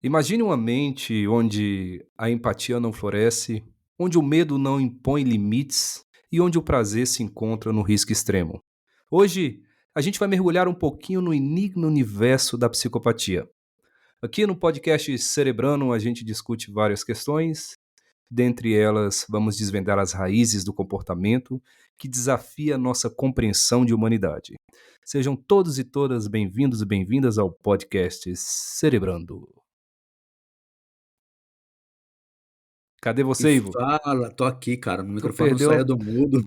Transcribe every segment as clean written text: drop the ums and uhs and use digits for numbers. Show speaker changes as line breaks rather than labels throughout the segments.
Imagine uma mente onde a empatia não floresce, onde o medo não impõe limites e onde o prazer se encontra no risco extremo. Hoje, a gente vai mergulhar um pouquinho no enigma universo da psicopatia. Aqui no podcast Cerebrando, a gente discute várias questões. Dentre elas, vamos desvendar as raízes do comportamento que desafia nossa compreensão de humanidade. Sejam todos e todas bem-vindos e bem-vindas ao podcast Cerebrando. Cadê
E
você, Ivo?
fala, tô aqui, cara, meu
Tu
microfone não saía
perdeu,
do mudo.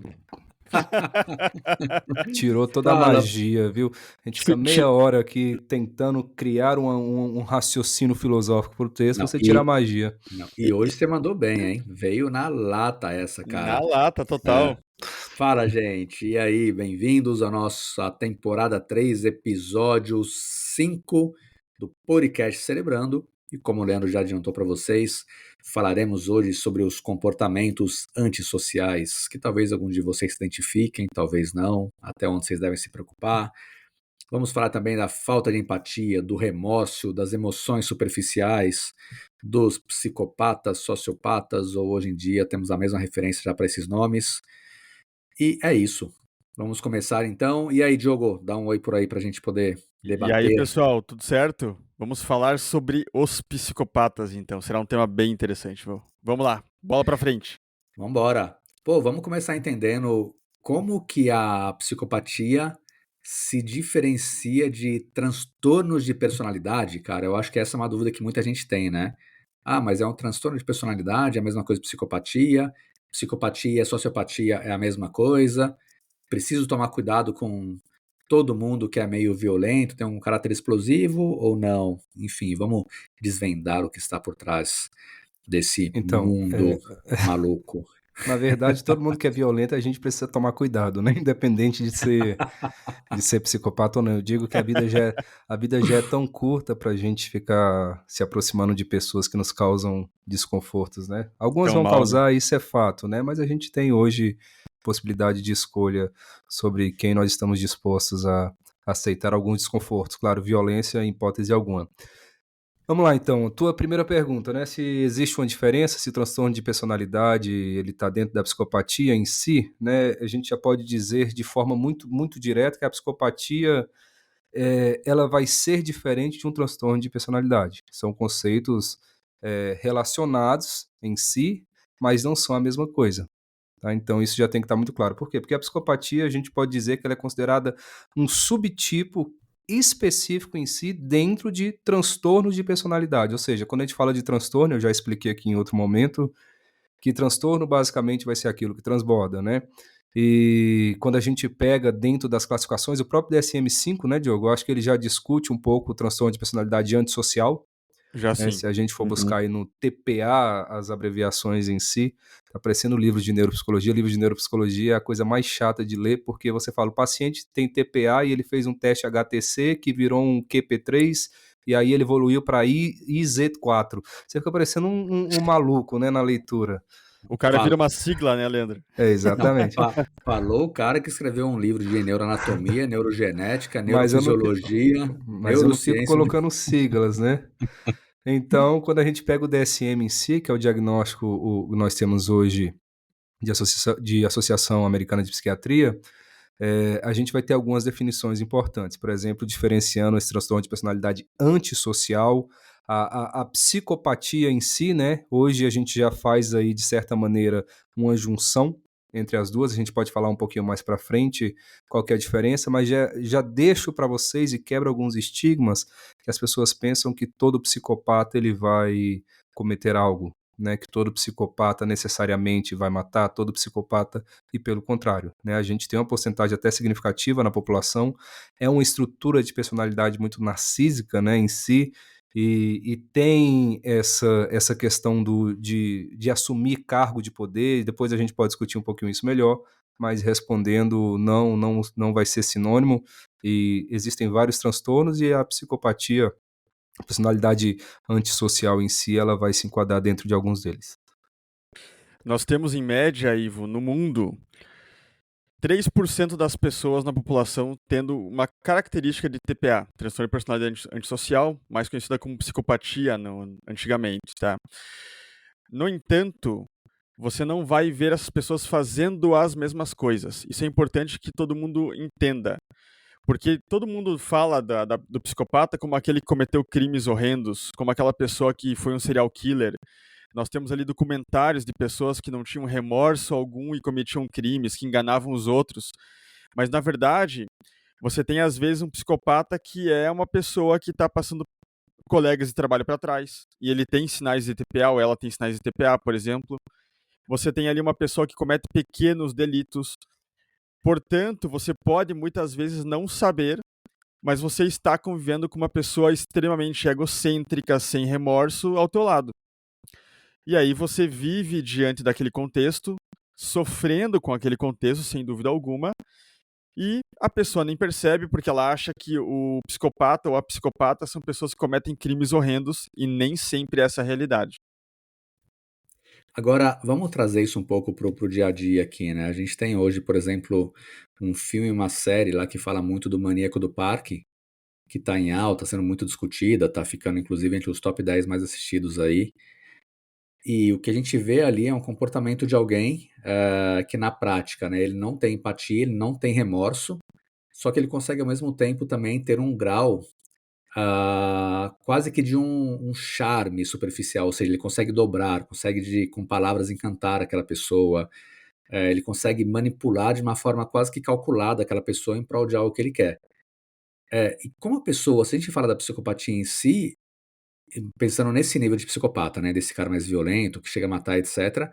tirou toda a
Fala,
magia, viu? A gente
ti
fica
ti
meia hora aqui tentando criar um raciocínio filosófico pro texto,
não,
você tira a magia.
e hoje você mandou bem, hein, veio na lata essa,
Na
cara.
lata,
É.
total.
Fala, gente, e aí, bem-vindos à nossa temporada 3, episódio 5 do podcast Cerebrando. E como o Leandro já adiantou para vocês, falaremos hoje sobre os comportamentos antissociais, que talvez alguns de vocês se identifiquem, talvez não, até onde vocês devem se preocupar. Vamos falar também da falta de empatia, do remorso, das emoções superficiais, dos psicopatas, sociopatas, ou hoje em dia temos a mesma referência já para esses nomes. E é isso. Vamos começar então. E aí, Diogo, dá um oi por aí para a gente poder
E aí,
debater.
pessoal, tudo certo? Vamos falar sobre os psicopatas, então. Será um tema bem interessante. Vamos lá, bola pra frente.
Vamos embora. Pô, vamos começar entendendo como que a psicopatia se diferencia de transtornos de personalidade, cara. Eu acho que essa é uma dúvida que muita gente tem, né? Ah, mas é um transtorno de personalidade, é a mesma coisa que psicopatia. Psicopatia e sociopatia é a mesma coisa. Preciso tomar cuidado com todo mundo que é meio violento, tem um caráter explosivo ou não? Enfim, vamos desvendar o que está por trás desse
Então,
mundo maluco.
na verdade, todo mundo que é violento, a gente precisa tomar cuidado, né? Independente de ser psicopata ou não. Eu digo que a vida já é tão curta pra gente ficar se aproximando de pessoas que nos causam desconfortos, né? Algumas
Tão
vão
mal, né?
causar, isso é fato, né? Mas a gente tem hoje possibilidade de escolha sobre quem nós estamos dispostos a aceitar alguns desconfortos. Claro, violência em hipótese alguma. Vamos lá, então. Tua primeira pergunta, né? Se existe uma diferença, se o transtorno de personalidade ele está dentro da psicopatia em si, né? A gente já pode dizer de forma muito, muito direta que a psicopatia ela vai ser diferente de um transtorno de personalidade. São conceitos relacionados em si, mas não são a mesma coisa. Tá? Então isso já tem que estar muito claro. Por quê? Porque a psicopatia a gente pode dizer que ela é considerada um subtipo específico em si dentro de transtornos de personalidade. Ou seja, quando a gente fala de transtorno, eu já expliquei aqui em outro momento, que transtorno basicamente vai ser aquilo que transborda, né? E quando a gente pega dentro das classificações, o próprio DSM-5, né, Diogo? Eu acho que ele já discute um pouco o transtorno de personalidade antissocial,
Já
né?
sim.
Se a gente for
Uhum.
buscar aí no TPA, as abreviações em si, tá parecendo livro de neuropsicologia. Livro de neuropsicologia é a coisa mais chata de ler, porque você fala, o paciente tem TPA e ele fez um teste HTC que virou um QP3, e aí ele evoluiu para IZ4. Você fica parecendo um maluco, né, na leitura.
O cara
Fala.
vira uma sigla, né, Leandro?
Não,
Exatamente.
falou o cara que escreveu um livro de neuroanatomia, neurogenética,
Mas eu não,
neurofisiologia,
mas eu não fico
neurociência.
colocando siglas, né? Então, quando a gente pega o DSM em si, que é o diagnóstico nós temos hoje de Associação Americana de Psiquiatria, a gente vai ter algumas definições importantes. Por exemplo, diferenciando esse transtorno de personalidade antissocial, a psicopatia em si, né? Hoje a gente já faz aí, de certa maneira, uma junção entre as duas. A gente pode falar um pouquinho mais para frente qual que é a diferença, mas já deixo para vocês e quebra alguns estigmas que as pessoas pensam que todo psicopata ele vai cometer algo, né, que todo psicopata necessariamente vai matar, todo psicopata, e pelo contrário, né, a gente tem uma porcentagem até significativa na população, é uma estrutura de personalidade muito narcísica, né, em si, e tem essa questão de assumir cargo de poder, e depois a gente pode discutir um pouquinho isso melhor, mas respondendo, não vai ser sinônimo, e existem vários transtornos, e a psicopatia, a personalidade antissocial em si, ela vai se enquadrar dentro de alguns deles.
Nós temos em média, Ivo, no mundo, 3% das pessoas na população tendo uma característica de TPA, transtorno de personalidade antissocial, mais conhecida como psicopatia antigamente, tá? No entanto, você não vai ver essas pessoas fazendo as mesmas coisas. Isso é importante que todo mundo entenda. Porque todo mundo fala do psicopata como aquele que cometeu crimes horrendos, como aquela pessoa que foi um serial killer. Nós temos ali documentários de pessoas que não tinham remorso algum e cometiam crimes, que enganavam os outros. Mas, na verdade, você tem, às vezes, um psicopata que é uma pessoa que está passando colegas de trabalho para trás, e ele tem sinais de TPA, ou ela tem sinais de TPA, por exemplo. Você tem ali uma pessoa que comete pequenos delitos. Portanto, você pode, muitas vezes, não saber, mas você está convivendo com uma pessoa extremamente egocêntrica, sem remorso, ao teu lado. E aí você vive diante daquele contexto, sofrendo com aquele contexto, sem dúvida alguma, e a pessoa nem percebe porque ela acha que o psicopata ou a psicopata são pessoas que cometem crimes horrendos e nem sempre essa é a realidade.
Agora, vamos trazer isso um pouco pro dia a dia aqui, né? A gente tem hoje, por exemplo, um filme, uma série lá que fala muito do Maníaco do Parque, que tá em alta, sendo muito discutida, tá ficando inclusive entre os top 10 mais assistidos aí. E o que a gente vê ali é um comportamento de alguém que na prática, né, ele não tem empatia, ele não tem remorso, só que ele consegue ao mesmo tempo também ter um grau quase que de um charme superficial, ou seja, ele consegue dobrar, consegue com palavras encantar aquela pessoa, ele consegue manipular de uma forma quase que calculada aquela pessoa em prol de algo que ele quer. E como a pessoa, se a gente fala da psicopatia em si, pensando nesse nível de psicopata, né, desse cara mais violento, que chega a matar, etc.,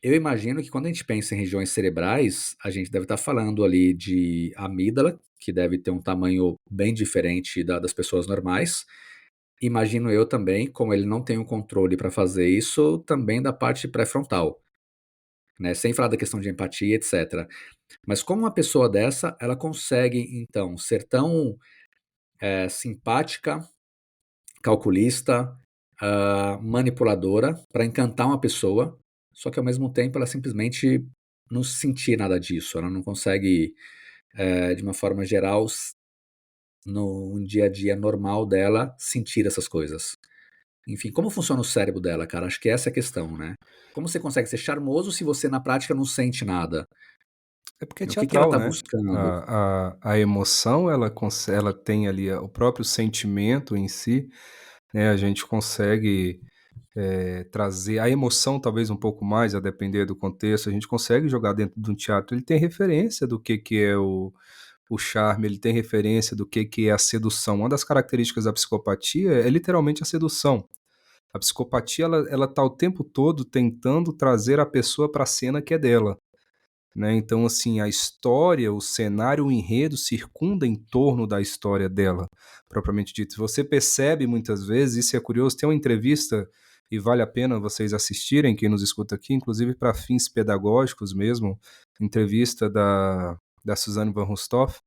eu imagino que quando a gente pensa em regiões cerebrais, a gente deve estar falando ali de amígdala, que deve ter um tamanho bem diferente das pessoas normais. Imagino eu também, como ele não tem o controle para fazer isso, também da parte pré-frontal, né? Sem falar da questão de empatia, etc. Mas como uma pessoa dessa, ela consegue, então, ser tão simpática, calculista, manipuladora, para encantar uma pessoa, só que ao mesmo tempo ela simplesmente não sentir nada disso, ela não consegue, de uma forma geral, no dia a dia normal dela, sentir essas coisas. Enfim, como funciona o cérebro dela, cara? Acho que essa é a questão, né? Como você consegue ser charmoso se você na prática não sente nada?
É porque é
O que que ela
teatral,
tá
né?
buscando?
A emoção, ela tem ali o próprio sentimento em si, né? A gente consegue trazer a emoção, talvez um pouco mais, a depender do contexto. A gente consegue jogar dentro de um teatro. Ele tem referência do que é o charme, ele tem referência do que é a sedução. Uma das características da psicopatia é literalmente a sedução. A psicopatia, ela tá o tempo todo tentando trazer a pessoa para a cena que é dela, né? Então, assim, a história, o cenário, o enredo circunda em torno da história dela, propriamente dito. Você percebe muitas vezes, isso é curioso, tem uma entrevista, e vale a pena vocês assistirem, quem nos escuta aqui, inclusive para fins pedagógicos mesmo, entrevista da Suzanne van Rustoff,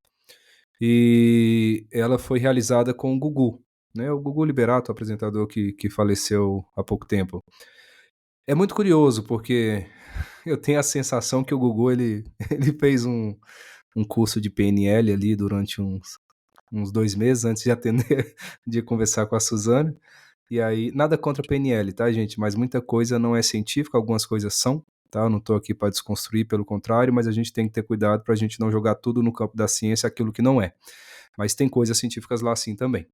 e ela foi realizada com o Gugu, né? O Gugu Liberato, apresentador que faleceu há pouco tempo. É muito curioso, porque eu tenho a sensação que o Gugu ele fez um curso de PNL ali durante uns 2 meses antes de atender de conversar com a Suzane, e aí nada contra a PNL, tá, gente, mas muita coisa não é científica, algumas coisas são, tá, eu não tô aqui para desconstruir, pelo contrário, mas a gente tem que ter cuidado pra gente não jogar tudo no campo da ciência, aquilo que não é. Mas tem coisas científicas lá sim também.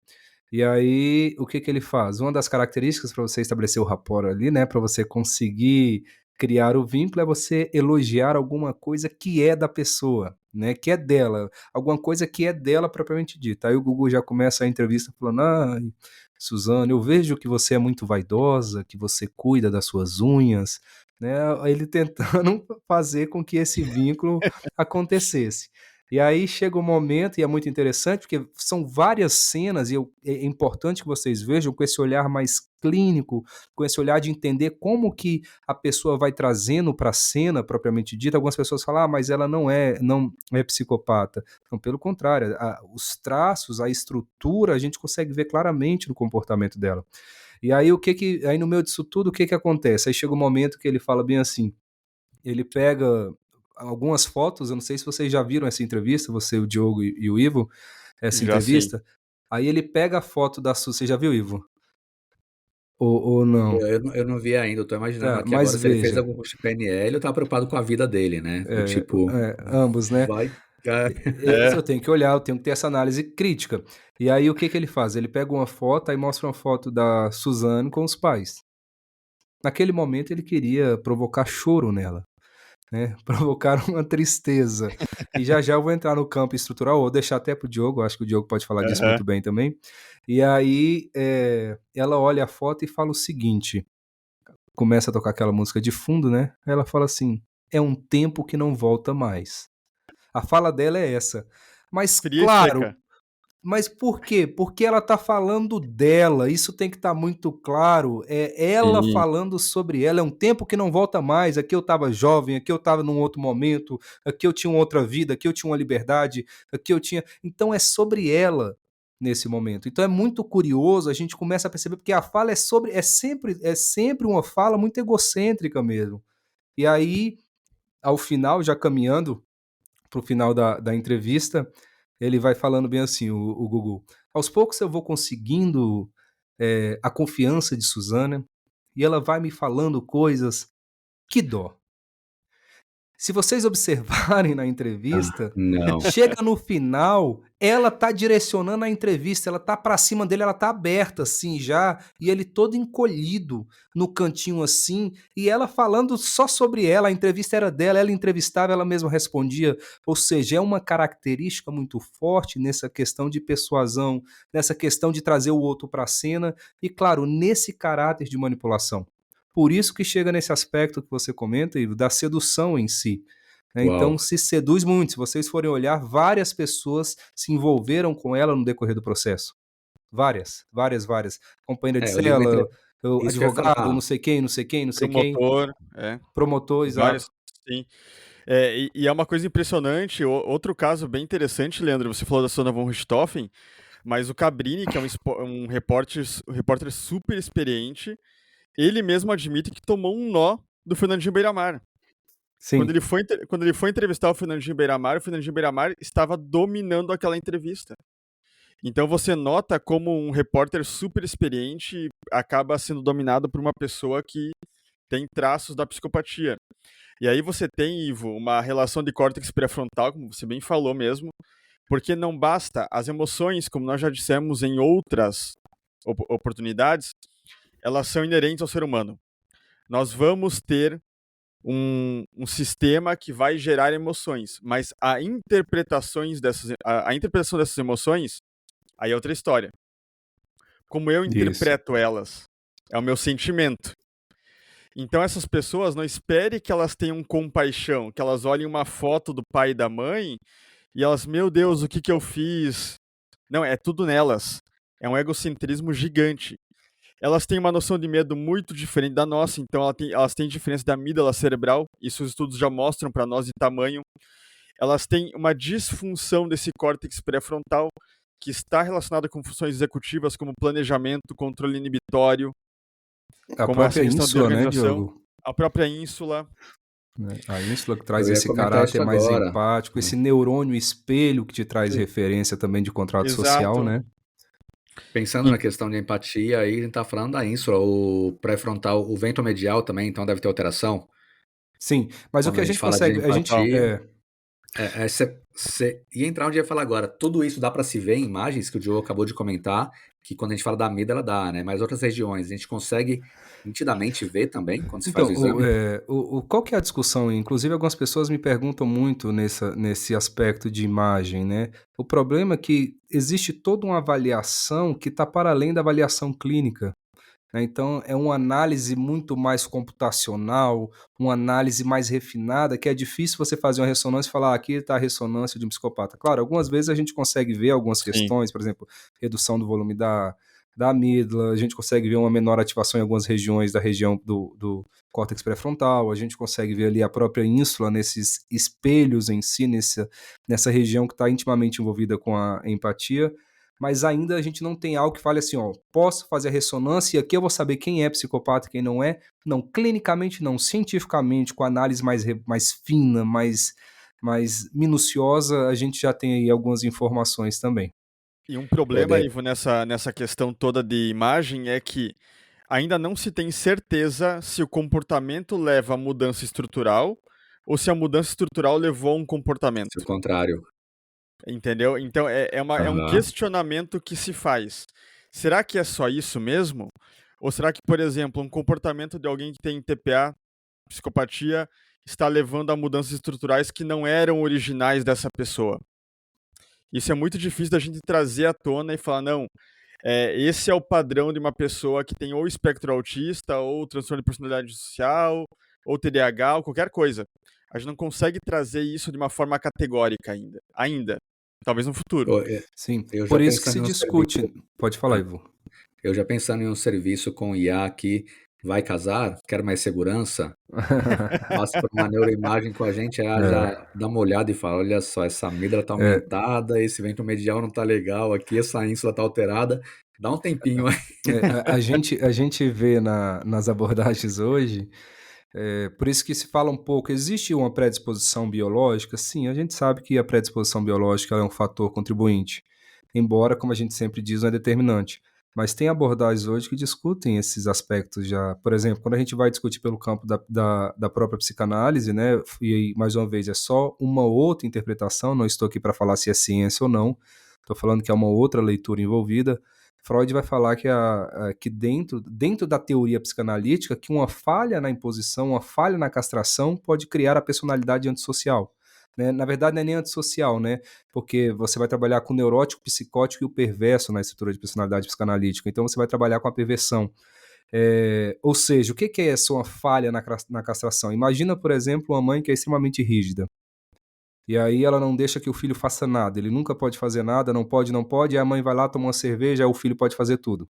E aí, o que ele faz? Uma das características para você estabelecer o rapport ali, né, para você conseguir criar o vínculo, é você elogiar alguma coisa que é da pessoa, né, que é dela, alguma coisa que é dela propriamente dita. Aí o Gugu já começa a entrevista falando: "Ai, Suzane, eu vejo que você é muito vaidosa, que você cuida das suas unhas", né, ele tentando fazer com que esse vínculo acontecesse. E aí chega um momento, e é muito interessante, porque são várias cenas, e é importante que vocês vejam com esse olhar mais clínico, com esse olhar de entender como que a pessoa vai trazendo para a cena propriamente dita. Algumas pessoas falam: "Ah, mas ela não é psicopata". Não, pelo contrário, os traços, a estrutura, a gente consegue ver claramente no comportamento dela. E aí aí no meio disso tudo, o que acontece? Aí chega um momento que ele fala bem assim, ele pega algumas fotos, eu não sei se vocês já viram essa entrevista, você, o Diogo e o Ivo, essa
Já sim.
entrevista. Aí ele pega a foto da Suzane, você já viu, Ivo? Ou não?
Eu não vi ainda, eu tô imaginando
Tá,
aqui
mas
agora se ele fez
veja,
algum curso de PNL ou tá preocupado com a vida dele, né? Do tipo,
ambos, né?
vai.
Eu tenho que olhar, eu tenho que ter essa análise crítica. E aí o que ele faz? Ele pega uma foto, aí mostra uma foto da Suzane com os pais. Naquele momento ele queria provocar choro nela, né? Provocar uma tristeza. E já eu vou entrar no campo estrutural, ou deixar até pro Diogo, acho que o Diogo pode falar disso muito bem também. E aí ela olha a foto e fala o seguinte, começa a tocar aquela música de fundo, né? Ela fala assim, é um tempo que não volta mais. A fala dela é essa. Mas
Fria e
claro,
seca.
mas por quê? Porque ela tá falando dela, isso tem que estar muito claro, é ela
Sim.
falando sobre ela, é um tempo que não volta mais, aqui eu estava jovem, aqui eu estava num outro momento, aqui eu tinha uma outra vida, aqui eu tinha uma liberdade, aqui eu tinha... Então é sobre ela nesse momento. Então é muito curioso, a gente começa a perceber, porque a fala é sempre uma fala muito egocêntrica mesmo. E aí, ao final, já caminhando pro final da entrevista, ele vai falando bem assim, o Gugu. Aos poucos eu vou conseguindo a confiança de Suzana e ela vai me falando coisas que dó. Se vocês observarem na entrevista,
Não.
chega no final, ela tá direcionando a entrevista, ela tá pra cima dele, ela tá aberta assim já, e ele todo encolhido no cantinho assim, e ela falando só sobre ela, a entrevista era dela, ela entrevistava, ela mesma respondia, ou seja, é uma característica muito forte nessa questão de persuasão, nessa questão de trazer o outro pra cena, e claro, nesse caráter de manipulação. Por isso que chega nesse aspecto que você comenta, Ivo, da sedução em si. Né? Então se seduz muito. Se vocês forem olhar, várias pessoas se envolveram com ela no decorrer do processo. Várias. Companheira de
Eu li uma
cela,
isso que eu ia
advogado,
falar.
não sei quem.
Promotor,
Promotor,
vários,
exato.
sim. E é uma coisa impressionante, outro caso bem interessante, Leandro, você falou da Sona von Richthofen, mas o Cabrini, que é um repórter super experiente, ele mesmo admite que tomou um nó do Fernandinho Beiramar.
Sim.
Quando ele foi entrevistar o Fernandinho Beiramar estava dominando aquela entrevista. Então você nota como um repórter super experiente acaba sendo dominado por uma pessoa que tem traços da psicopatia. E aí você tem, Ivo, uma relação de córtex pré-frontal, como você bem falou mesmo, porque não basta as emoções, como nós já dissemos em outras oportunidades, elas são inerentes ao ser humano. Nós vamos ter um sistema que vai gerar emoções, mas a interpretação dessas emoções, aí é outra história. Como eu interpreto elas, é o meu sentimento. Então essas pessoas, não espere que elas tenham compaixão, que elas olhem uma foto do pai e da mãe e elas, meu Deus, o que eu fiz? Não, é tudo nelas. É um egocentrismo gigante. Elas têm uma noção de medo muito diferente da nossa, então elas têm diferença da amígdala cerebral, isso os estudos já mostram para nós de tamanho. Elas têm uma disfunção desse córtex pré-frontal, que está relacionado com funções executivas como planejamento, controle inibitório,
A
como essa
própria
questão de
ínsula, né,
organização,
Diogo?
a própria ínsula.
A ínsula que traz
Eu ia
esse
comentar
caráter
isso
mais
agora.
empático, esse neurônio espelho que te traz referência também de contrato social,
Exato.
né?
Pensando na questão de empatia, aí a gente tá falando da ínsula, o pré-frontal, o ventromedial também, então deve ter alteração.
Sim, mas o
Quando
que
a
a
gente
gente
fala de
consegue,
empatia, você ia entrar onde eu ia falar agora. Tudo isso dá para se ver em imagens que o Diogo acabou de comentar, que quando a gente fala da amígdala dá, né? Mas outras regiões, a gente consegue nitidamente ver também quando se faz
Então,
o exame.
qual que é a discussão? Inclusive, algumas pessoas me perguntam muito nesse aspecto de imagem, né? O problema é que existe toda uma avaliação que está para além da avaliação clínica. Né? Então, é uma análise muito mais computacional, uma análise mais refinada, que é difícil você fazer uma ressonância e falar, aqui está a ressonância de um psicopata. Claro, algumas vezes a gente consegue ver algumas
Sim.
questões, por exemplo, redução do volume da amígdala, a gente consegue ver uma menor ativação em algumas regiões da região do córtex pré-frontal, a gente consegue ver ali a própria ínsula nesses espelhos em si, nessa região que está intimamente envolvida com a empatia, mas ainda a gente não tem algo que fale assim, ó, posso fazer a ressonância e aqui eu vou saber quem é psicopata e quem não é. Não, clinicamente não, cientificamente, com análise mais fina, mais minuciosa, a gente já tem aí algumas informações também.
E um problema, Ivo, nessa questão toda de imagem é que ainda não se tem certeza se o comportamento leva a mudança estrutural ou se a mudança estrutural levou a um comportamento.
Se o contrário.
Entendeu? Então é um questionamento que se faz. Será que é só isso mesmo? Ou será que, por exemplo, um comportamento de alguém que tem TPA, psicopatia, está levando a mudanças estruturais que não eram originais dessa pessoa? Isso é muito difícil da gente trazer à tona e falar, não, esse é o padrão de uma pessoa que tem ou espectro autista, ou transtorno de personalidade social, ou TDAH, ou qualquer coisa. A gente não consegue trazer isso de uma forma categórica ainda. Talvez no futuro.
Sim, por isso que se discute. Pode falar, Ivo.
Eu já pensando em um serviço com IA aqui, vai casar, quer mais segurança, passa por uma neuroimagem com a gente, já dá uma olhada e fala, olha só, essa amígdala tá aumentada, esse vento medial não tá legal aqui, essa ínsula tá alterada, dá um tempinho aí.
A gente vê nas abordagens hoje, por isso que se fala um pouco, existe uma predisposição biológica? Sim, a gente sabe que a predisposição biológica é um fator contribuinte, embora, como a gente sempre diz, não é determinante. Mas tem abordagens hoje que discutem esses aspectos já. Por exemplo, quando a gente vai discutir pelo campo da própria psicanálise, né, e aí, mais uma vez, é só uma outra interpretação, não estou aqui para falar se é ciência ou não, estou falando que é uma outra leitura envolvida. Freud vai falar que dentro da teoria psicanalítica, que uma falha na imposição, uma falha na castração pode criar a personalidade antissocial. Né? Na verdade, não é nem antissocial, né? Porque você vai trabalhar com o neurótico, psicótico e o perverso na estrutura de personalidade psicanalítica. Então, você vai trabalhar com a perversão. Ou seja, o que é essa uma falha na castração? Imagina, por exemplo, uma mãe que é extremamente rígida. E aí ela não deixa que o filho faça nada. Ele nunca pode fazer nada, não pode. Aí a mãe vai lá, toma uma cerveja, aí o filho pode fazer tudo.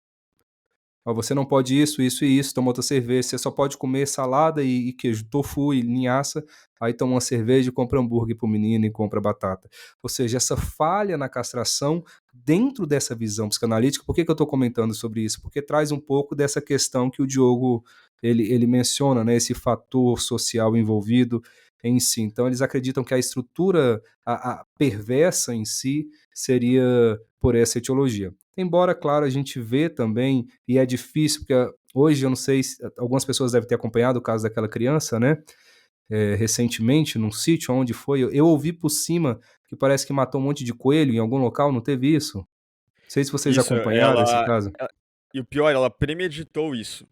Ó, você não pode isso, isso e isso, toma outra cerveja. Você só pode comer salada e queijo, tofu e linhaça. Aí toma uma cerveja e compra hambúrguer pro menino e compra batata. Ou seja, essa falha na castração dentro dessa visão psicanalítica. Por que eu estou comentando sobre isso? Porque traz um pouco dessa questão que o Diogo ele menciona, né? Esse fator social envolvido em si. Então, eles acreditam que a estrutura a perversa em si seria por essa etiologia. Embora, claro, a gente vê também, e é difícil, porque hoje eu não sei se algumas pessoas devem ter acompanhado o caso daquela criança, né? Recentemente, num sítio, onde foi, eu ouvi por cima que parece que matou um monte de coelho em algum local, não teve isso? Não sei se vocês acompanharam esse caso.
E o pior, ela premeditou isso.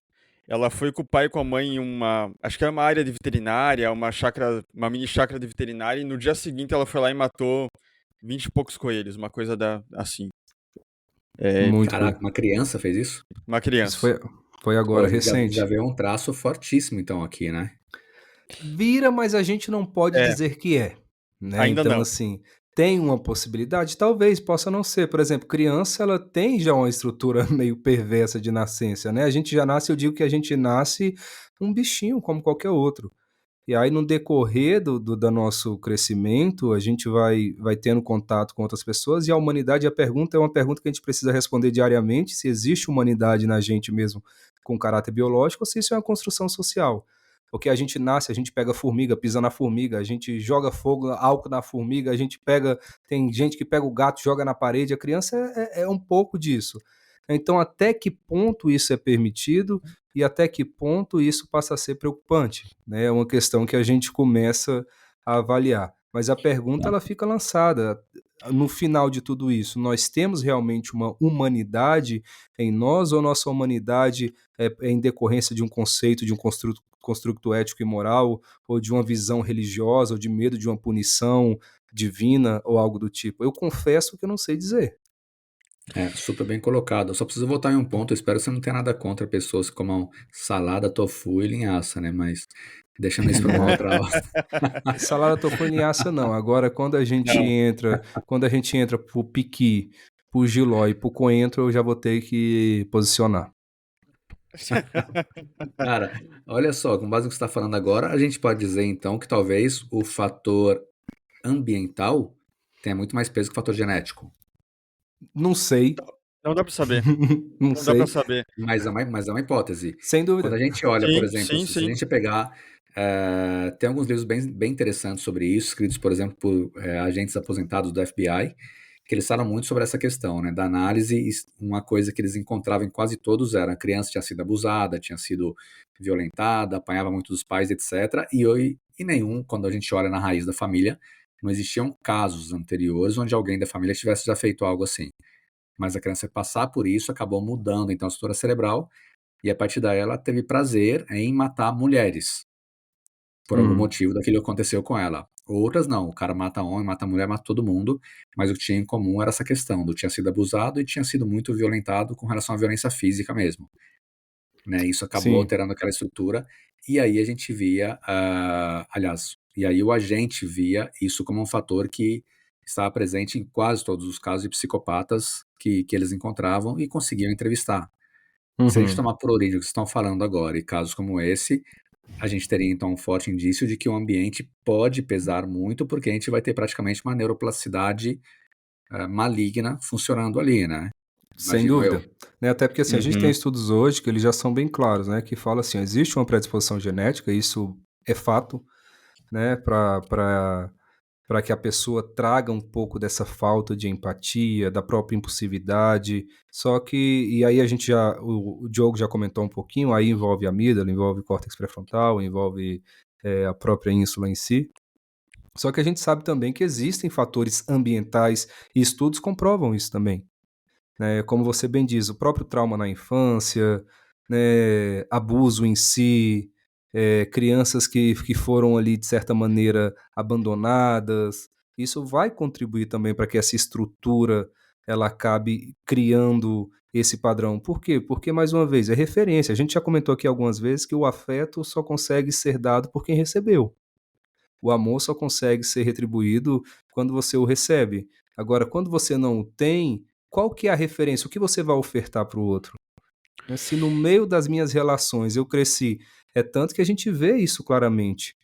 Ela foi com o pai e com a mãe em acho que era uma área de veterinária, uma mini chácara de veterinária, e no dia seguinte ela foi lá e matou 20 e poucos coelhos, uma coisa assim.
Caraca, uma criança fez isso?
Uma criança.
Isso foi agora, recente.
Já veio um traço fortíssimo, então, aqui, né?
Vira, mas a gente não pode dizer que é. Né?
Ainda
então,
não.
assim, tem uma possibilidade? Talvez possa não ser. Por exemplo, criança, ela tem já uma estrutura meio perversa de nascença, né? A gente já nasce, eu digo que a gente nasce um bichinho, como qualquer outro. E aí, no decorrer do nosso crescimento, a gente vai tendo contato com outras pessoas, e a humanidade, a pergunta é uma pergunta que a gente precisa responder diariamente, se existe humanidade na gente mesmo com caráter biológico, ou se isso é uma construção social. Porque a gente nasce, a gente pega formiga, pisa na formiga, a gente joga fogo, álcool na formiga, tem gente que pega o gato, joga na parede, a criança é um pouco disso. Então, até que ponto isso é permitido e até que ponto isso passa a ser preocupante? Né? É uma questão que a gente começa a avaliar. Mas a pergunta ela fica lançada. No final de tudo isso, nós temos realmente uma humanidade em nós ou nossa humanidade é em decorrência de um conceito, de um construto ético e moral, ou de uma visão religiosa, ou de medo de uma punição divina ou algo do tipo? Eu confesso que eu não sei dizer.
Super bem colocado. Eu só preciso voltar em um ponto. Eu espero que você não tenha nada contra pessoas que comam salada, tofu e linhaça, né? Mas deixando isso para uma outra hora.
Salada, tofu e linhaça não. Agora, quando a gente entra pro piqui, pro jiló e pro coentro, eu já vou ter que posicionar.
Cara, olha só, com base no que você está falando agora, a gente pode dizer então que talvez o fator ambiental tenha muito mais peso que o fator genético.
Não sei.
Não dá pra saber.
Não
Não dá pra
sei.
saber.
Mas é uma hipótese.
Sem
Quando
dúvida.
a gente olha, por
Sim,
exemplo,
sim,
se a
sim.
gente pegar, tem alguns livros bem interessantes sobre isso, escritos, por exemplo, por agentes aposentados do FBI, que eles falam muito sobre essa questão, né, da análise. E uma coisa que eles encontravam em quase todos era: a criança tinha sido abusada, tinha sido violentada, apanhava muito dos pais, etc. E nenhum, quando a gente olha na raiz da família, não existiam casos anteriores onde alguém da família tivesse já feito algo assim. Mas a criança passar por isso acabou mudando então a estrutura cerebral, e a partir daí ela teve prazer em matar mulheres, por algum motivo daquilo que aconteceu com ela. Outras não, o cara mata homem, mata mulher, mata todo mundo, mas o que tinha em comum era essa questão do tinha sido abusado e tinha sido muito violentado com relação à violência física mesmo, né? Isso acabou
Sim.
alterando aquela estrutura, e aí a gente via, e aí o agente via isso como um fator que estava presente em quase todos os casos de psicopatas que eles encontravam e conseguiam entrevistar. Se a gente
Uhum.
tomar por origem o que vocês estão falando agora, e casos como esse, a gente teria então um forte indício de que o ambiente pode pesar muito, porque a gente vai ter praticamente uma neuroplasticidade maligna funcionando ali, né?
Sem
Imagino eu.
dúvida. Né, até porque, assim, a gente tem
Uhum.
estudos hoje que eles já são bem claros, né, que fala assim: existe uma predisposição genética, isso é fato, né, para que a pessoa traga um pouco dessa falta de empatia, da própria impulsividade. Só que, e aí a gente já, o Diogo já comentou um pouquinho, aí envolve a amígdala, envolve o córtex pré-frontal, envolve a própria ínsula em si. Só que a gente sabe também que existem fatores ambientais e estudos comprovam isso também, né? Como você bem diz, o próprio trauma na infância, né, abuso em si, crianças que foram ali, de certa maneira, abandonadas, isso vai contribuir também para que essa estrutura ela acabe criando esse padrão. Por quê? Porque, mais uma vez, é referência. A gente já comentou aqui algumas vezes que o afeto só consegue ser dado por quem recebeu. O amor só consegue ser retribuído quando você o recebe. Agora, quando você não o tem, qual que é a referência? O que você vai ofertar para o outro? Né, se no meio das minhas relações eu cresci, é tanto que a gente vê isso claramente.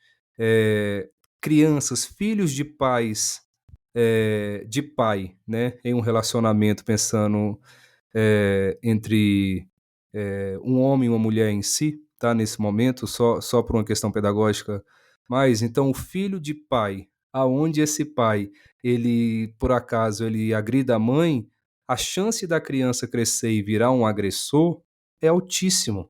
Crianças, filhos de pais, de pai, né, em um relacionamento pensando entre um homem e uma mulher em si, tá? Nesse momento, só por uma questão pedagógica. Mas então o filho de pai, aonde esse pai, ele por acaso ele agrida a mãe, a chance da criança crescer e virar um agressor é altíssimo.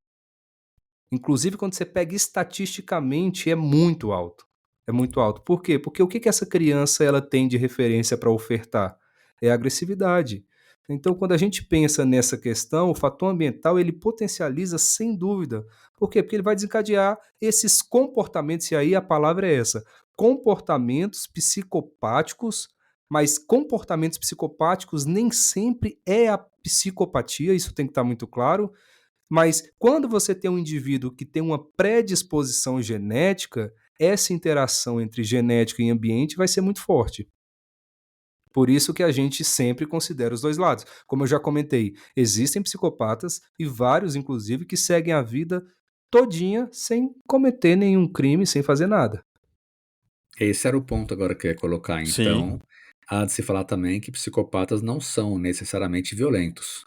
Inclusive, quando você pega estatisticamente, é muito alto. É muito alto. Por quê? Porque o que que essa criança ela tem de referência para ofertar? É a agressividade. Então, quando a gente pensa nessa questão, o fator ambiental ele potencializa sem dúvida. Por quê? Porque ele vai desencadear esses comportamentos, e aí a palavra é essa: comportamentos psicopáticos, mas comportamentos psicopáticos nem sempre é a psicopatia, isso tem que estar muito claro. Mas quando você tem um indivíduo que tem uma predisposição genética, essa interação entre genética e ambiente vai ser muito forte. Por isso que a gente sempre considera os dois lados. Como eu já comentei, existem psicopatas e vários, inclusive, que seguem a vida todinha sem cometer nenhum crime, sem fazer nada.
Esse era o ponto agora que eu ia colocar.
Sim.
Então, há de se falar também que psicopatas não são necessariamente violentos.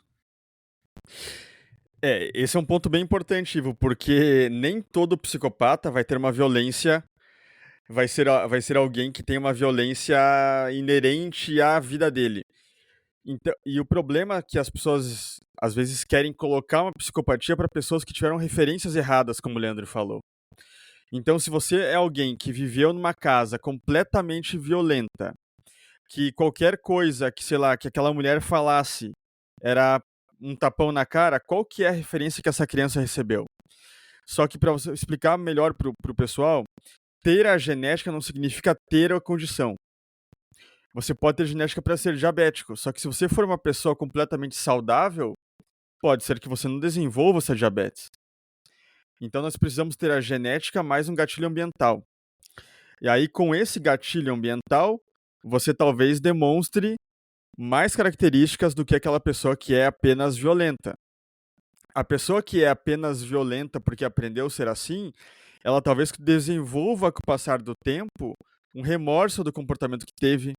Esse é um ponto bem importante, Ivo, porque nem todo psicopata vai ter uma violência, vai ser alguém que tem uma violência inerente à vida dele. Então, e o problema é que as pessoas às vezes querem colocar uma psicopatia para pessoas que tiveram referências erradas, como o Leandro falou. Então, se você é alguém que viveu numa casa completamente violenta, que qualquer coisa que, sei lá, que aquela mulher falasse era um tapão na cara, qual que é a referência que essa criança recebeu? Só que para você explicar melhor pro pessoal, ter a genética não significa ter a condição. Você pode ter genética para ser diabético, só que se você for uma pessoa completamente saudável, pode ser que você não desenvolva essa diabetes. Então nós precisamos ter a genética mais um gatilho ambiental. E aí, com esse gatilho ambiental, você talvez demonstre mais características do que aquela pessoa que é apenas violenta. A pessoa que é apenas violenta porque aprendeu a ser assim, ela talvez desenvolva com o passar do tempo um remorso do comportamento que teve.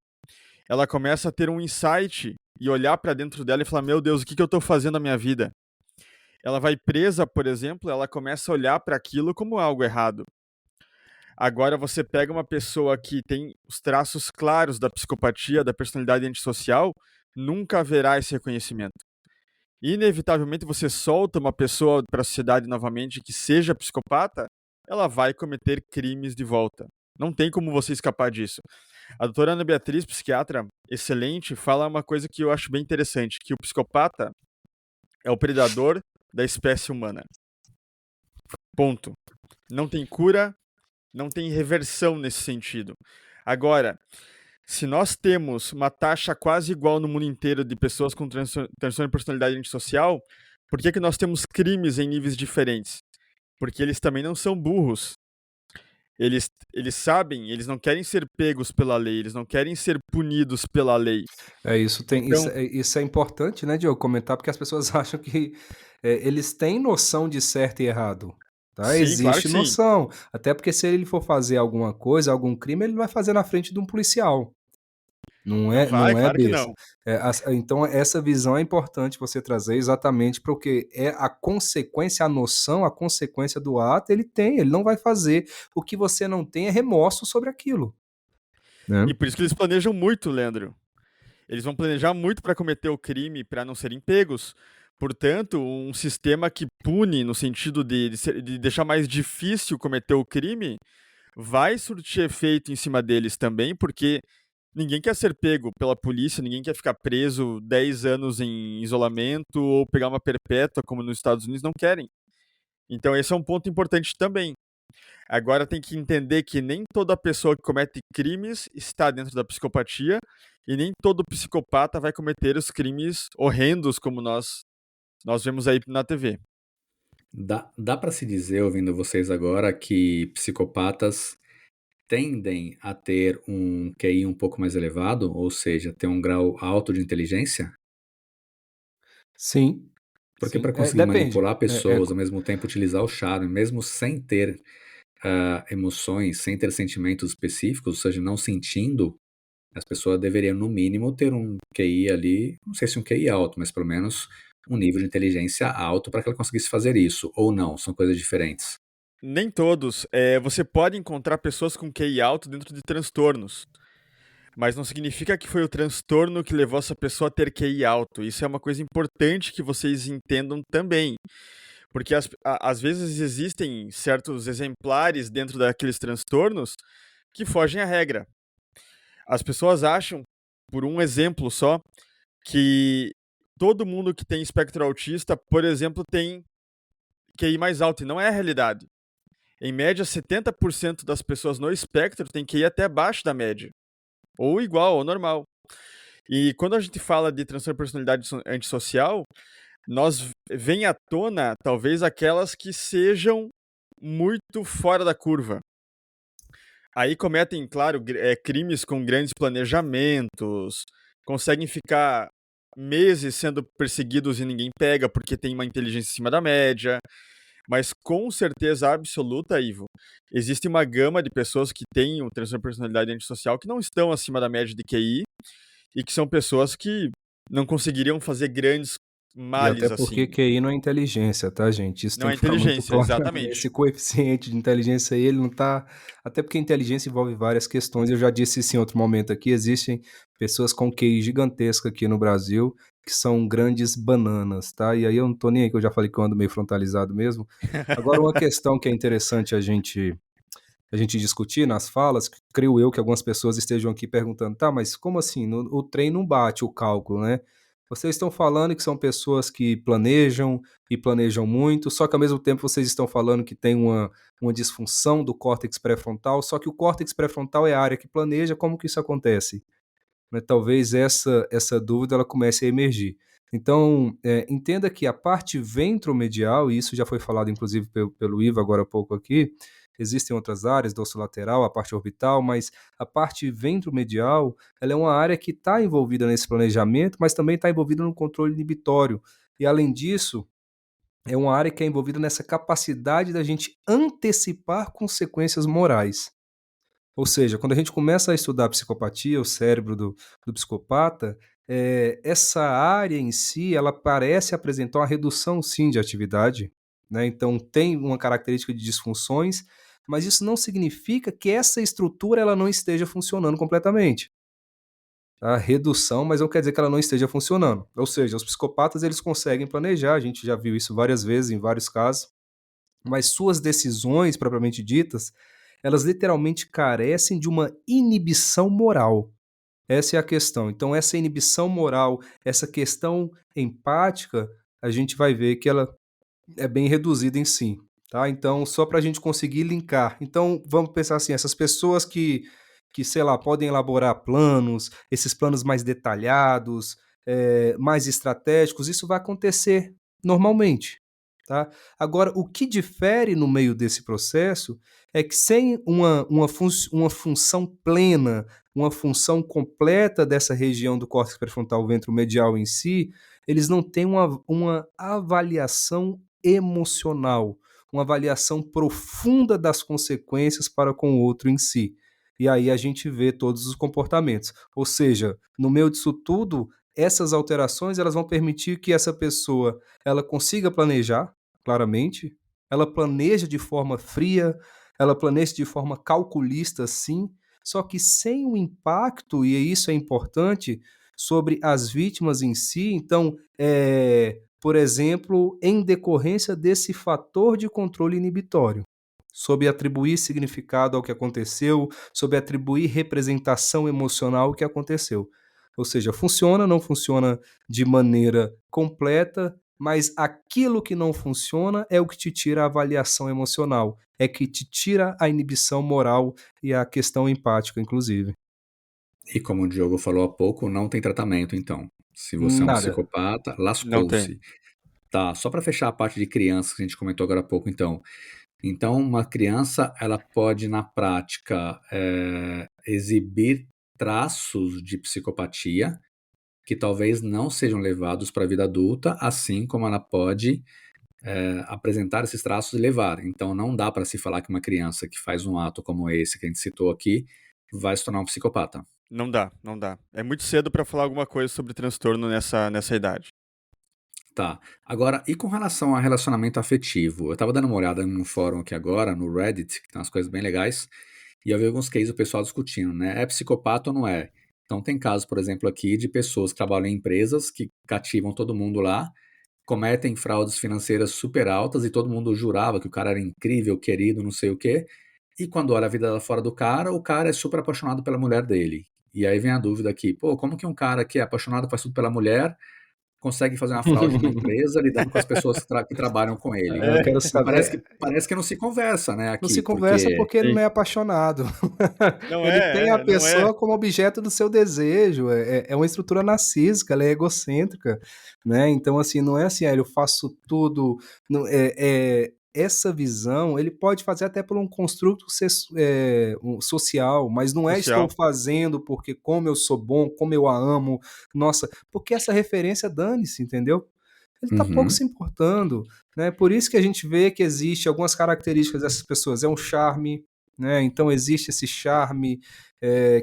Ela começa a ter um insight e olhar para dentro dela e falar: meu Deus, o que eu estou fazendo na minha vida? Ela vai presa, por exemplo, ela começa a olhar para aquilo como algo errado. Agora você pega uma pessoa que tem os traços claros da psicopatia, da personalidade antissocial, nunca haverá esse reconhecimento. Inevitavelmente você solta uma pessoa para a sociedade novamente que seja psicopata, ela vai cometer crimes de volta. Não tem como você escapar disso. A doutora Ana Beatriz, psiquiatra excelente, fala uma coisa que eu acho bem interessante, que o psicopata é o predador da espécie humana. Ponto. Não tem cura, não tem reversão nesse sentido. Agora, se nós temos uma taxa quase igual no mundo inteiro de pessoas com transtorno de personalidade antissocial, por que nós temos crimes em níveis diferentes? Porque eles também não são burros. Eles sabem, eles não querem ser pegos pela lei, eles não querem ser punidos pela lei. Então,
Isso é importante, né, Diogo, comentar, porque as pessoas acham que eles têm noção de certo e errado. Tá?
sim, claro
Existe
que sim.
noção. Até porque se ele for fazer alguma coisa, algum crime, ele vai fazer na frente de um policial. Não
Não vai,
não é
claro que
besta.
não.
Então, essa visão é importante você trazer exatamente porque é a consequência, a noção, a consequência do ato, ele não vai fazer. O que você não tem é remorso sobre aquilo. Né?
E por isso que eles planejam muito, Leandro. Eles vão planejar muito para cometer o crime, para não serem pegos. Portanto, um sistema que pune no sentido de deixar mais difícil cometer o crime vai surtir efeito em cima deles também, porque ninguém quer ser pego pela polícia, ninguém quer ficar preso 10 anos em isolamento ou pegar uma perpétua, como nos Estados Unidos, não querem. Então, esse é um ponto importante também. Agora tem que entender que nem toda pessoa que comete crimes está dentro da psicopatia e nem todo psicopata vai cometer os crimes horrendos como nós vemos aí na TV.
Dá para se dizer, ouvindo vocês agora, que psicopatas tendem a ter um QI um pouco mais elevado, ou seja, ter um grau alto de inteligência?
Sim,
Porque
sim.
para conseguir
Depende.
manipular pessoas, ao mesmo tempo utilizar o charme, mesmo sem ter emoções, sem ter sentimentos específicos, ou seja, não sentindo, as pessoas deveriam, no mínimo, ter um QI ali, não sei se um QI alto, mas pelo menos um nível de inteligência alto para que ela conseguisse fazer isso, ou não, são coisas diferentes.
Nem todos. Você pode encontrar pessoas com QI alto dentro de transtornos, mas não significa que foi o transtorno que levou essa pessoa a ter QI alto. Isso é uma coisa importante que vocês entendam também. Porque às vezes existem certos exemplares dentro daqueles transtornos que fogem à regra. As pessoas acham, por um exemplo só, que todo mundo que tem espectro autista, por exemplo, tem QI mais alto, e não é a realidade. Em média, 70% das pessoas no espectro têm QI até abaixo da média, ou igual, ou normal. E quando a gente fala de transtorno de personalidade antissocial, nós vem à tona, talvez, aquelas que sejam muito fora da curva. Aí cometem, claro, crimes com grandes planejamentos, conseguem ficar meses sendo perseguidos e ninguém pega porque tem uma inteligência acima da média. Mas com certeza absoluta, Ivo, existe uma gama de pessoas que têm o transtorno de personalidade antissocial que não estão acima da média de QI e que são pessoas que não conseguiriam fazer grandes
E até
males
porque
assim.
QI não é inteligência, tá, gente? Isso
Não
tem
é
que ficar muito
inteligência,
claro.
exatamente.
Esse coeficiente de inteligência aí, ele não tá. Até porque a inteligência envolve várias questões. Eu já disse isso em outro momento aqui. Existem pessoas com QI gigantesca aqui no Brasil que são grandes bananas, tá? E aí eu não tô nem aí, que eu já falei que eu ando meio frontalizado mesmo. Agora, uma questão que é interessante a gente discutir nas falas, creio eu que algumas pessoas estejam aqui perguntando, tá, mas como assim? O trem não bate o cálculo, né? Vocês estão falando que são pessoas que planejam e planejam muito, só que ao mesmo tempo vocês estão falando que tem uma disfunção do córtex pré-frontal, só que o córtex pré-frontal é a área que planeja, como que isso acontece? Né? Talvez essa dúvida ela comece a emergir. Então, entenda que a parte ventromedial, e isso já foi falado inclusive pelo Ivo agora há pouco aqui, existem outras áreas, dorsolateral, a parte orbital, mas a parte ventromedial, ela é uma área que está envolvida nesse planejamento, mas também está envolvida no controle inibitório. E além disso, é uma área que é envolvida nessa capacidade da gente antecipar consequências morais. Ou seja, quando a gente começa a estudar a psicopatia, o cérebro do psicopata, essa área em si, ela parece apresentar uma redução sim de atividade, né? Então tem uma característica de disfunções, mas isso não significa que essa estrutura ela não esteja funcionando completamente. A redução, mas não quer dizer que ela não esteja funcionando. Ou seja, os psicopatas eles conseguem planejar, a gente já viu isso várias vezes em vários casos, mas suas decisões propriamente ditas, elas literalmente carecem de uma inibição moral. Essa é a questão. Então essa inibição moral, essa questão empática, a gente vai ver que ela é bem reduzida em si, tá? Então, só para a gente conseguir linkar. Então, vamos pensar assim, essas pessoas que, sei lá, podem elaborar planos, esses planos mais detalhados, mais estratégicos, isso vai acontecer normalmente, tá? Agora, o que difere no meio desse processo é que sem uma função plena, uma função completa dessa região do córtex pré-frontal ventromedial em si, eles não têm uma avaliação emocional, uma avaliação profunda das consequências para com o outro em si. E aí a gente vê todos os comportamentos. Ou seja, no meio disso tudo, essas alterações elas vão permitir que essa pessoa ela consiga planejar, claramente, ela planeja de forma fria, ela planeja de forma calculista, sim, só que sem o impacto, e isso é importante, sobre as vítimas em si. Então, por exemplo, em decorrência desse fator de controle inibitório, sob atribuir significado ao que aconteceu, sob atribuir representação emocional ao que aconteceu. Ou seja, funciona, não funciona de maneira completa, mas aquilo que não funciona é o que te tira a avaliação emocional, é que te tira a inibição moral e a questão empática, inclusive.
E como o Diogo falou há pouco, não tem tratamento, então. Se você é um
Nada.
psicopata,
Não tem.
lascou-se. Tá, só para fechar a parte de crianças que a gente comentou agora há pouco, então. Então, uma criança, ela pode, na prática, exibir traços de psicopatia que talvez não sejam levados para a vida adulta, assim como ela pode apresentar esses traços e levar. Então, não dá para se falar que uma criança que faz um ato como esse que a gente citou aqui vai se tornar um psicopata.
Não dá, não dá. É muito cedo para falar alguma coisa sobre transtorno nessa idade.
Tá. Agora, e com relação a relacionamento afetivo? Eu tava dando uma olhada num fórum aqui agora, no Reddit, que tem umas coisas bem legais, e eu vi alguns cases do pessoal discutindo, né? É psicopata ou não é? Então tem casos, por exemplo, aqui de pessoas que trabalham em empresas que cativam todo mundo lá, cometem fraudes financeiras super altas e todo mundo jurava que o cara era incrível, querido, não sei o quê. E quando olha a vida lá fora do cara, o cara é super apaixonado pela mulher dele. E aí vem a dúvida aqui, pô, como que um cara que é apaixonado faz tudo pela mulher consegue fazer uma fraude numa empresa lidando com as pessoas que trabalham com ele?
Eu quero
E
saber.
parece que não se conversa, né,
Não
aqui,
se conversa
porque
porque ele
Sim.
não é apaixonado.
Não
Ele tem a
não é.
pessoa como objeto do seu desejo, é uma estrutura narcísica, ela é egocêntrica, né, então assim, não é assim: eu faço tudo", não essa visão ele pode fazer até por um construto social, mas não é "estou
Social.
fazendo porque como eu sou bom, como eu a amo, nossa", porque essa referência dane-se, entendeu? Ele está pouco
Uhum.
se importando, né? Por isso que a gente vê que existe algumas características dessas pessoas. É um charme, né? Então existe esse charme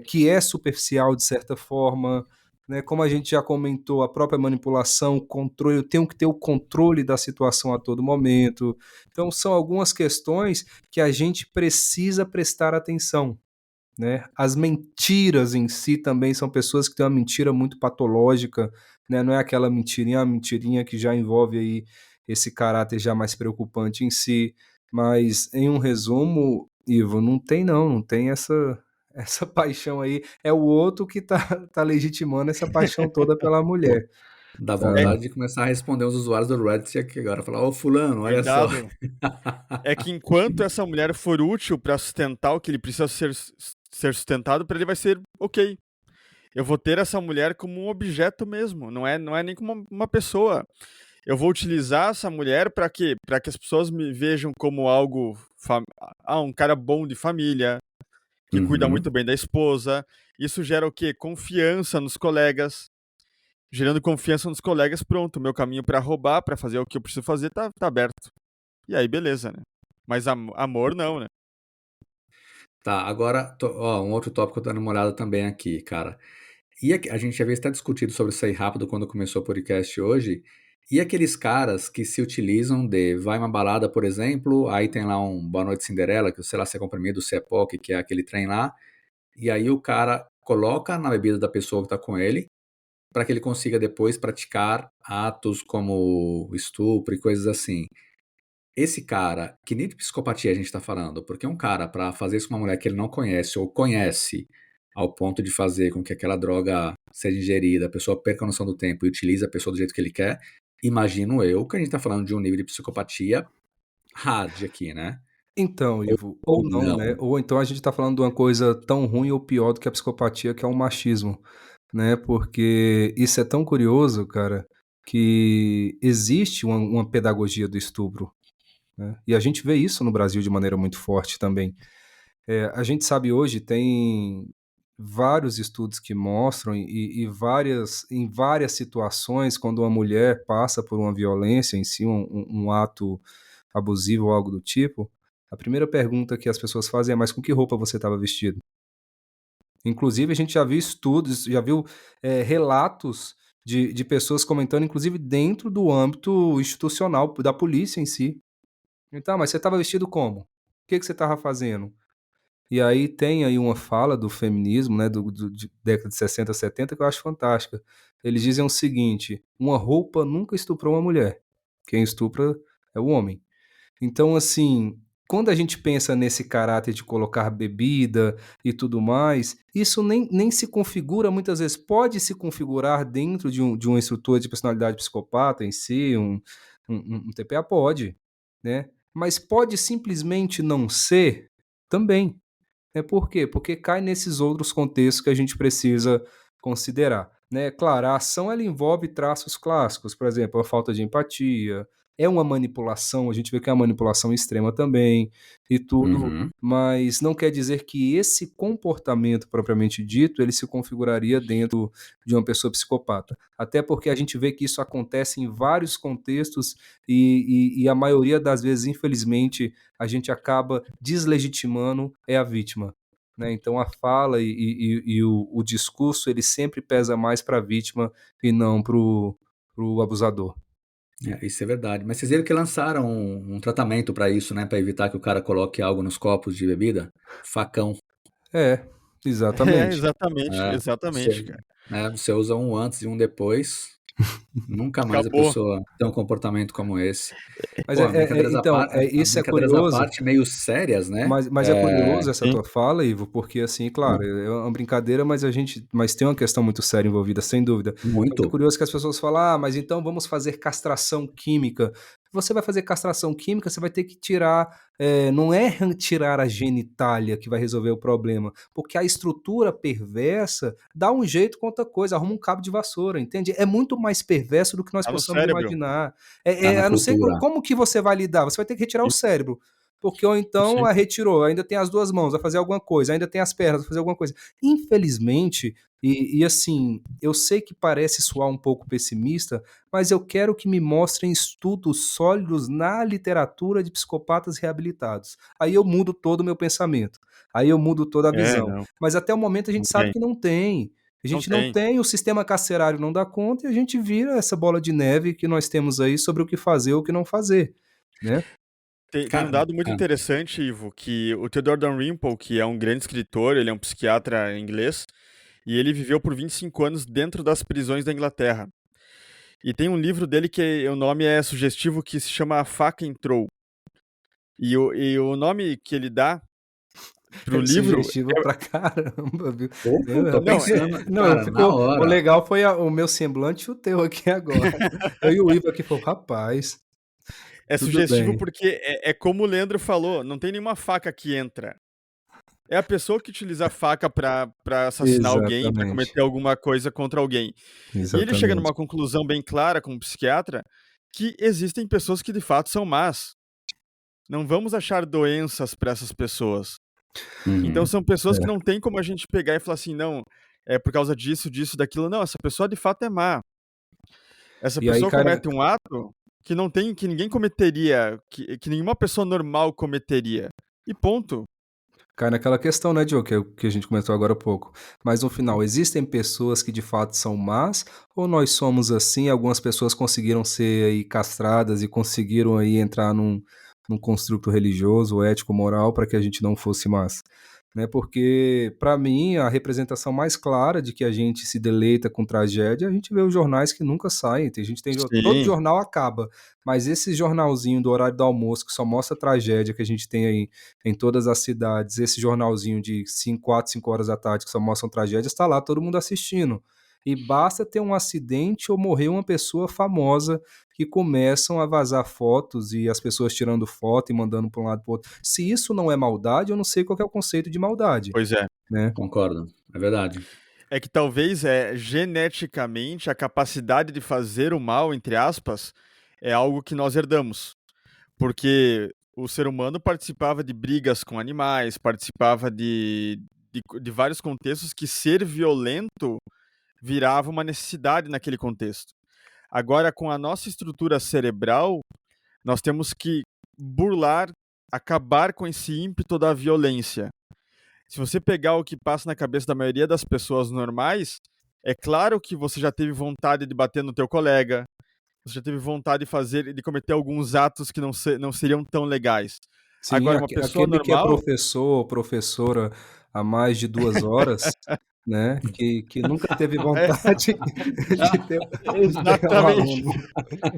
que é superficial de certa forma, né? Como a gente já comentou, a própria manipulação, o controle, eu tenho que ter o controle da situação a todo momento. Então são algumas questões que a gente precisa prestar atenção, né? As mentiras em si também são pessoas que têm uma mentira muito patológica, né? Não é aquela mentirinha, uma mentirinha que já envolve aí esse caráter já mais preocupante em si. Mas, em um resumo, Ivo, não tem essa paixão aí. É o outro que tá legitimando essa paixão toda pela
Pô,
mulher.
dá
Tá?
É,
vontade de começar a responder os usuários do Reddit aqui agora, falar: "Ô fulano, olha só".
cuidado. É que enquanto essa mulher for útil para sustentar o que ele precisa ser sustentado, para ele vai ser ok. Eu vou ter essa mulher como um objeto mesmo, não é nem como uma pessoa. Eu vou utilizar essa mulher para quê? Para que as pessoas me vejam como algo, um cara bom de família, que cuida muito
Uhum.
bem da esposa. Isso gera o quê? Confiança nos colegas. Gerando confiança nos colegas, pronto, meu caminho para roubar, para fazer o que eu preciso fazer, tá aberto. E aí, beleza, né? Mas amor não, né?
Tá, agora, ó, um outro tópico que eu tô dando uma olhada também aqui, cara. E a gente já havia até discutido sobre isso aí rápido quando começou o podcast hoje. E aqueles caras que se utilizam de vai uma balada, por exemplo, aí tem lá um Boa Noite Cinderela, que sei lá se é comprimido, se é POC, que é aquele trem lá, e aí o cara coloca na bebida da pessoa que tá com ele, para que ele consiga depois praticar atos como estupro e coisas assim. Esse cara, que nem de psicopatia a gente está falando, porque um cara, para fazer isso com uma mulher que ele não conhece ou conhece, ao ponto de fazer com que aquela droga seja ingerida, a pessoa perca a noção do tempo e utilize a pessoa do jeito que ele quer, imagino eu que a gente está falando de um nível de psicopatia hard aqui, né?
Então, Ivo,
Ou
ou não, né?
não.
Ou então a gente está falando de uma coisa tão ruim ou pior do que a psicopatia, que é o machismo, né? Porque isso é tão curioso, cara, que existe uma pedagogia do estupro, né? E a gente vê isso no Brasil de maneira muito forte também. A gente sabe hoje, tem vários estudos que mostram em várias situações, quando uma mulher passa por uma violência em si, um ato abusivo ou algo do tipo, a primeira pergunta que as pessoas fazem é: mas com que roupa você estava vestido? Inclusive, a gente já viu estudos, já viu relatos de pessoas comentando, inclusive dentro do âmbito institucional, da polícia em si. Então, mas você estava vestido como? O que que você estava fazendo? E aí tem aí uma fala do feminismo, né, de década de 60, 70, que eu acho fantástica. Eles dizem o seguinte: uma roupa nunca estuprou uma mulher. Quem estupra é o homem. Então, assim, quando a gente pensa nesse caráter de colocar bebida e tudo mais, isso nem se configura, muitas vezes pode se configurar dentro de uma estrutura de personalidade psicopata em si, um TPA pode, né? Mas pode simplesmente não ser também. Por quê? Porque cai nesses outros contextos que a gente precisa considerar, né. Claro, a ação ela envolve traços clássicos, por exemplo, a falta de empatia, é uma manipulação, a gente vê que é uma manipulação extrema também, e tudo,
Uhum.
mas não quer dizer que esse comportamento propriamente dito, ele se configuraria dentro de uma pessoa psicopata. Até porque a gente vê que isso acontece em vários contextos e a maioria das vezes, infelizmente, a gente acaba deslegitimando a vítima, né? Então a fala e o discurso ele sempre pesa mais para a vítima e não para o abusador.
Isso é verdade. Mas vocês viram que lançaram um tratamento para isso, né? Para evitar que o cara coloque algo nos copos de bebida? Facão.
É,
É,
exatamente.
exatamente,
É,
exatamente,
você,
cara.
você usa um antes e um depois. Nunca mais a
Acabou.
pessoa tem um comportamento como esse.
Mas
Pô,
então, isso é
brincadeiras à
curioso.
parte meio sérias, né?
Mas é curioso essa
Sim.
tua fala, Ivo, porque assim, claro, é uma brincadeira, mas tem uma questão muito séria envolvida, sem dúvida. Mas é
Muito.
curioso que as pessoas falam: "Ah, mas então vamos fazer castração química". Você vai fazer castração química, você vai ter que tirar, não é tirar a genitália que vai resolver o problema, porque a estrutura perversa dá um jeito com outra coisa, arruma um cabo de vassoura, entende? É muito mais perverso do que nós
Tá no
possamos
cérebro.
imaginar.
Tá na
A não ser
cultura.
como que você vai lidar? Você vai ter que retirar o cérebro. Porque ou então
Sim.
retirou, ainda tem as 2 mãos, vai fazer alguma coisa, ainda tem as pernas, vai fazer alguma coisa. Infelizmente, assim, eu sei que parece soar um pouco pessimista, mas eu quero que me mostrem estudos sólidos na literatura de psicopatas reabilitados. Aí eu mudo todo o meu pensamento, aí eu mudo toda a
É,
visão.
não,
Mas até o momento a
não
gente sabe
tem.
que não tem. A
Não
gente não
tem.
tem, o sistema carcerário não dá conta e a gente vira essa bola de neve que nós temos aí sobre o que fazer ou o que não fazer, né.
Tem um
Cara,
dado muito interessante, Ivo, que o Theodore Dalrymple, que é um grande escritor, ele é um psiquiatra inglês, e ele viveu por 25 anos dentro das prisões da Inglaterra. E tem um livro dele que o nome é sugestivo, que se chama A Faca Entrou. E o nome que ele dá pro
É
livro
sugestivo pra caramba, viu.
porra, tô
não,
pensando,
Não,
cara, na
o
hora.
legal foi o meu semblante e o teu aqui agora. Eu e o Ivo aqui falou: "Rapaz,
é
tudo
sugestivo
bem".
porque é como o Leandro falou, não tem nenhuma faca que entra. É a pessoa que utiliza a faca pra assassinar alguém, pra
Exatamente,
cometer alguma coisa contra alguém. E ele chega
exatamente.
numa conclusão bem clara como psiquiatra, que existem pessoas que de fato são más. Não vamos achar doenças para essas pessoas. Então
Uhum.
são pessoas que
É.
não tem como a gente pegar e falar assim: "Não, é por causa disso, disso, daquilo". Não, essa pessoa de fato é má. Essa
E aí,
pessoa
cara,
comete um ato que ninguém cometeria, que nenhuma pessoa normal cometeria. E ponto.
Cai naquela questão, né, Diogo, que é o que a gente comentou agora há pouco. Mas no final, existem pessoas que de fato são más, ou nós somos assim, algumas pessoas conseguiram ser aí castradas e conseguiram aí entrar num construto religioso, ético, moral, para que a gente não fosse más? Né? Porque, para mim, a representação mais clara de que a gente se deleita com tragédia, a gente vê os jornais que nunca saem. Todo
Sim,
jornal acaba, mas esse jornalzinho do horário do almoço que só mostra a tragédia que a gente tem aí em todas as cidades, esse jornalzinho de 4, 5 horas da tarde que só mostram tragédias, está lá todo mundo assistindo. E basta ter um acidente ou morrer uma pessoa famosa que começam a vazar fotos e as pessoas tirando foto e mandando para um lado para o outro. Se isso não é maldade, eu não sei qual que é o conceito de maldade,
pois é.
né?
Concordo, é verdade.
É que talvez geneticamente a capacidade de fazer o mal, entre aspas, é algo que nós herdamos. Porque o ser humano participava de brigas com animais, participava de vários contextos que ser violento virava uma necessidade naquele contexto. Agora, com a nossa estrutura cerebral, nós temos que burlar, acabar com esse ímpeto da violência. Se você pegar o que passa na cabeça da maioria das pessoas normais, é claro que você já teve vontade de bater no teu colega, você já teve vontade de cometer alguns atos que não seriam tão legais.
Sim,
Agora, uma pessoa
aquele que é
normal,
professor ou professora há mais de 2 horas, né, que nunca teve
é,
vontade de pegar um
exatamente.
aluno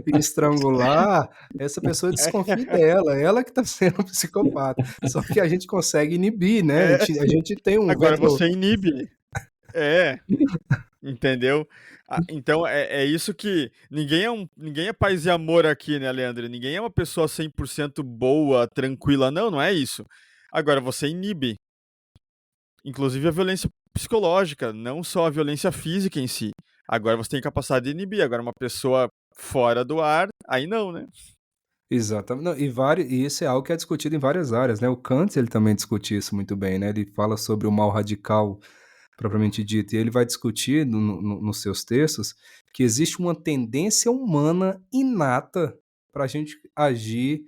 e estrangular, essa pessoa desconfie dela, ela que está sendo psicopata. Só que a gente consegue inibir, né?
É,
A gente tem um
agora
retro.
você inibe. É, entendeu? Então é isso que. Ninguém é paz e amor aqui, né, Leandro? Ninguém é uma pessoa 100% boa, tranquila. Não, não é isso. Agora você inibe. Inclusive a violência psicológica, não só a violência física em si. Agora você tem capacidade de inibir. Agora uma pessoa fora do ar, aí não, né?
Exatamente. Não, e isso é algo que é discutido em várias áreas, né? O Kant, ele também discute isso muito bem, né? Ele fala sobre o mal radical, propriamente dito, e ele vai discutir nos seus textos que existe uma tendência humana inata para a gente agir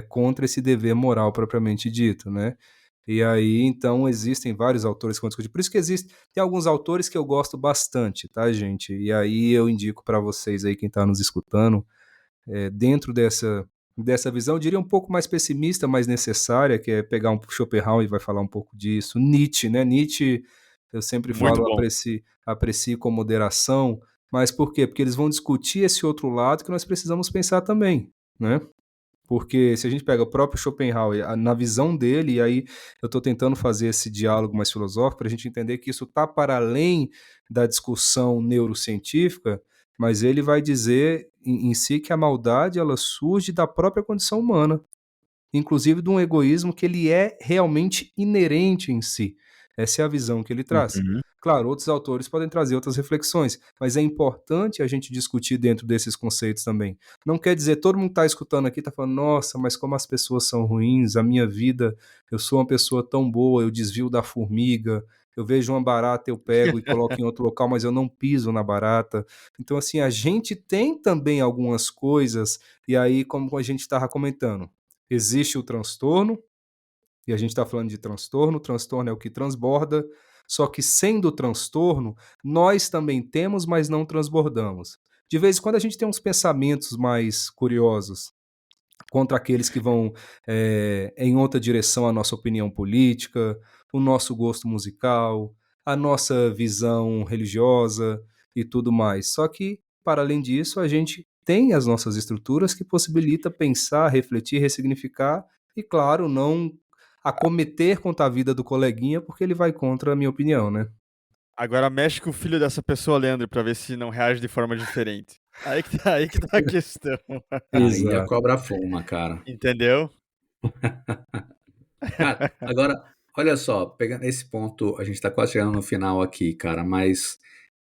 contra esse dever moral propriamente dito, né? E aí, então, existem vários autores que vão discutir. Por isso que tem alguns autores que eu gosto bastante, tá, gente? E aí eu indico para vocês aí, quem está nos escutando, dentro dessa visão, eu diria um pouco mais pessimista, mais necessária, que é pegar um Schopenhauer e vai falar um pouco disso. Nietzsche, né? Nietzsche, eu sempre
Muito
falo,
bom.
aprecie com moderação, mas por quê? Porque eles vão discutir esse outro lado que nós precisamos pensar também, né? Porque se a gente pega o próprio Schopenhauer, na visão dele, e aí eu estou tentando fazer esse diálogo mais filosófico para a gente entender que isso está para além da discussão neurocientífica, mas ele vai dizer em si que a maldade ela surge da própria condição humana, inclusive de um egoísmo que ele é realmente inerente em si. Essa é a visão que ele traz.
Uhum.
Claro, outros autores podem trazer outras reflexões, mas é importante a gente discutir dentro desses conceitos também. Não quer dizer, todo mundo está escutando aqui, está falando, nossa, mas como as pessoas são ruins, a minha vida, eu sou uma pessoa tão boa, eu desvio da formiga, eu vejo uma barata, eu pego e coloco em outro local, mas eu não piso na barata. Então, assim, a gente tem também algumas coisas, e aí, como a gente estava comentando, existe o transtorno, e a gente está falando de transtorno, o transtorno é o que transborda, só que sendo o transtorno, nós também temos, mas não transbordamos. De vez em quando a gente tem uns pensamentos mais curiosos contra aqueles que vão em outra direção a nossa opinião política, o nosso gosto musical, a nossa visão religiosa e tudo mais. Só que, para além disso, a gente tem as nossas estruturas que possibilita pensar, refletir, ressignificar e, claro, não acometer contra a vida do coleguinha porque ele vai contra a minha opinião, né?
Agora mexe com o filho dessa pessoa, Leandro, pra ver se não reage de forma diferente. Aí que tá a questão.
Aí a
Exato.
cobra fuma, cara.
Entendeu?
Cara, agora, olha só, pegando esse ponto, a gente tá quase chegando no final aqui, cara, mas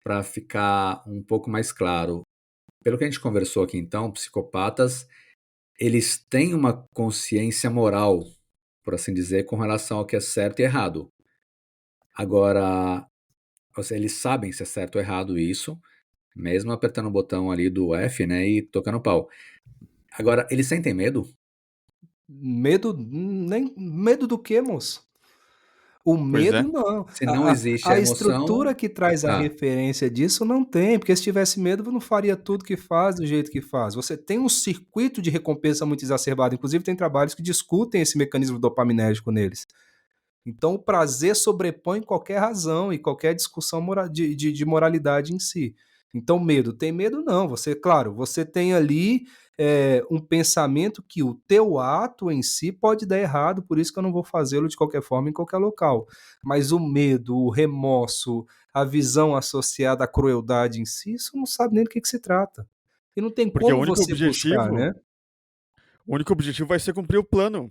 para ficar um pouco mais claro, pelo que a gente conversou aqui então, psicopatas, eles têm uma consciência moral, por assim dizer, com relação ao que é certo e errado. Agora, ou seja, eles sabem se é certo ou errado isso, mesmo apertando o botão ali do F, né, e tocando pau. Agora, eles sentem medo?
Medo, nem medo do quê, moço? O
Pois é.
medo não.
Se não existe
A
a emoção,
estrutura que traz a
tá.
referência disso não tem, porque se tivesse medo, não faria tudo que faz do jeito que faz. Você tem um circuito de recompensa muito exacerbado. Inclusive, tem trabalhos que discutem esse mecanismo dopaminérgico neles. Então, o prazer sobrepõe qualquer razão e qualquer discussão de moralidade em si. Então, medo. Tem medo? Não. Você, claro, você tem ali um pensamento que o teu ato em si pode dar errado, por isso que eu não vou fazê-lo de qualquer forma em qualquer local. Mas o medo, o remorso, a visão associada à crueldade em si, isso não sabe nem do que se trata. E não tem
Porque o
como
único
você buscar, né?
objetivo vai ser cumprir o plano.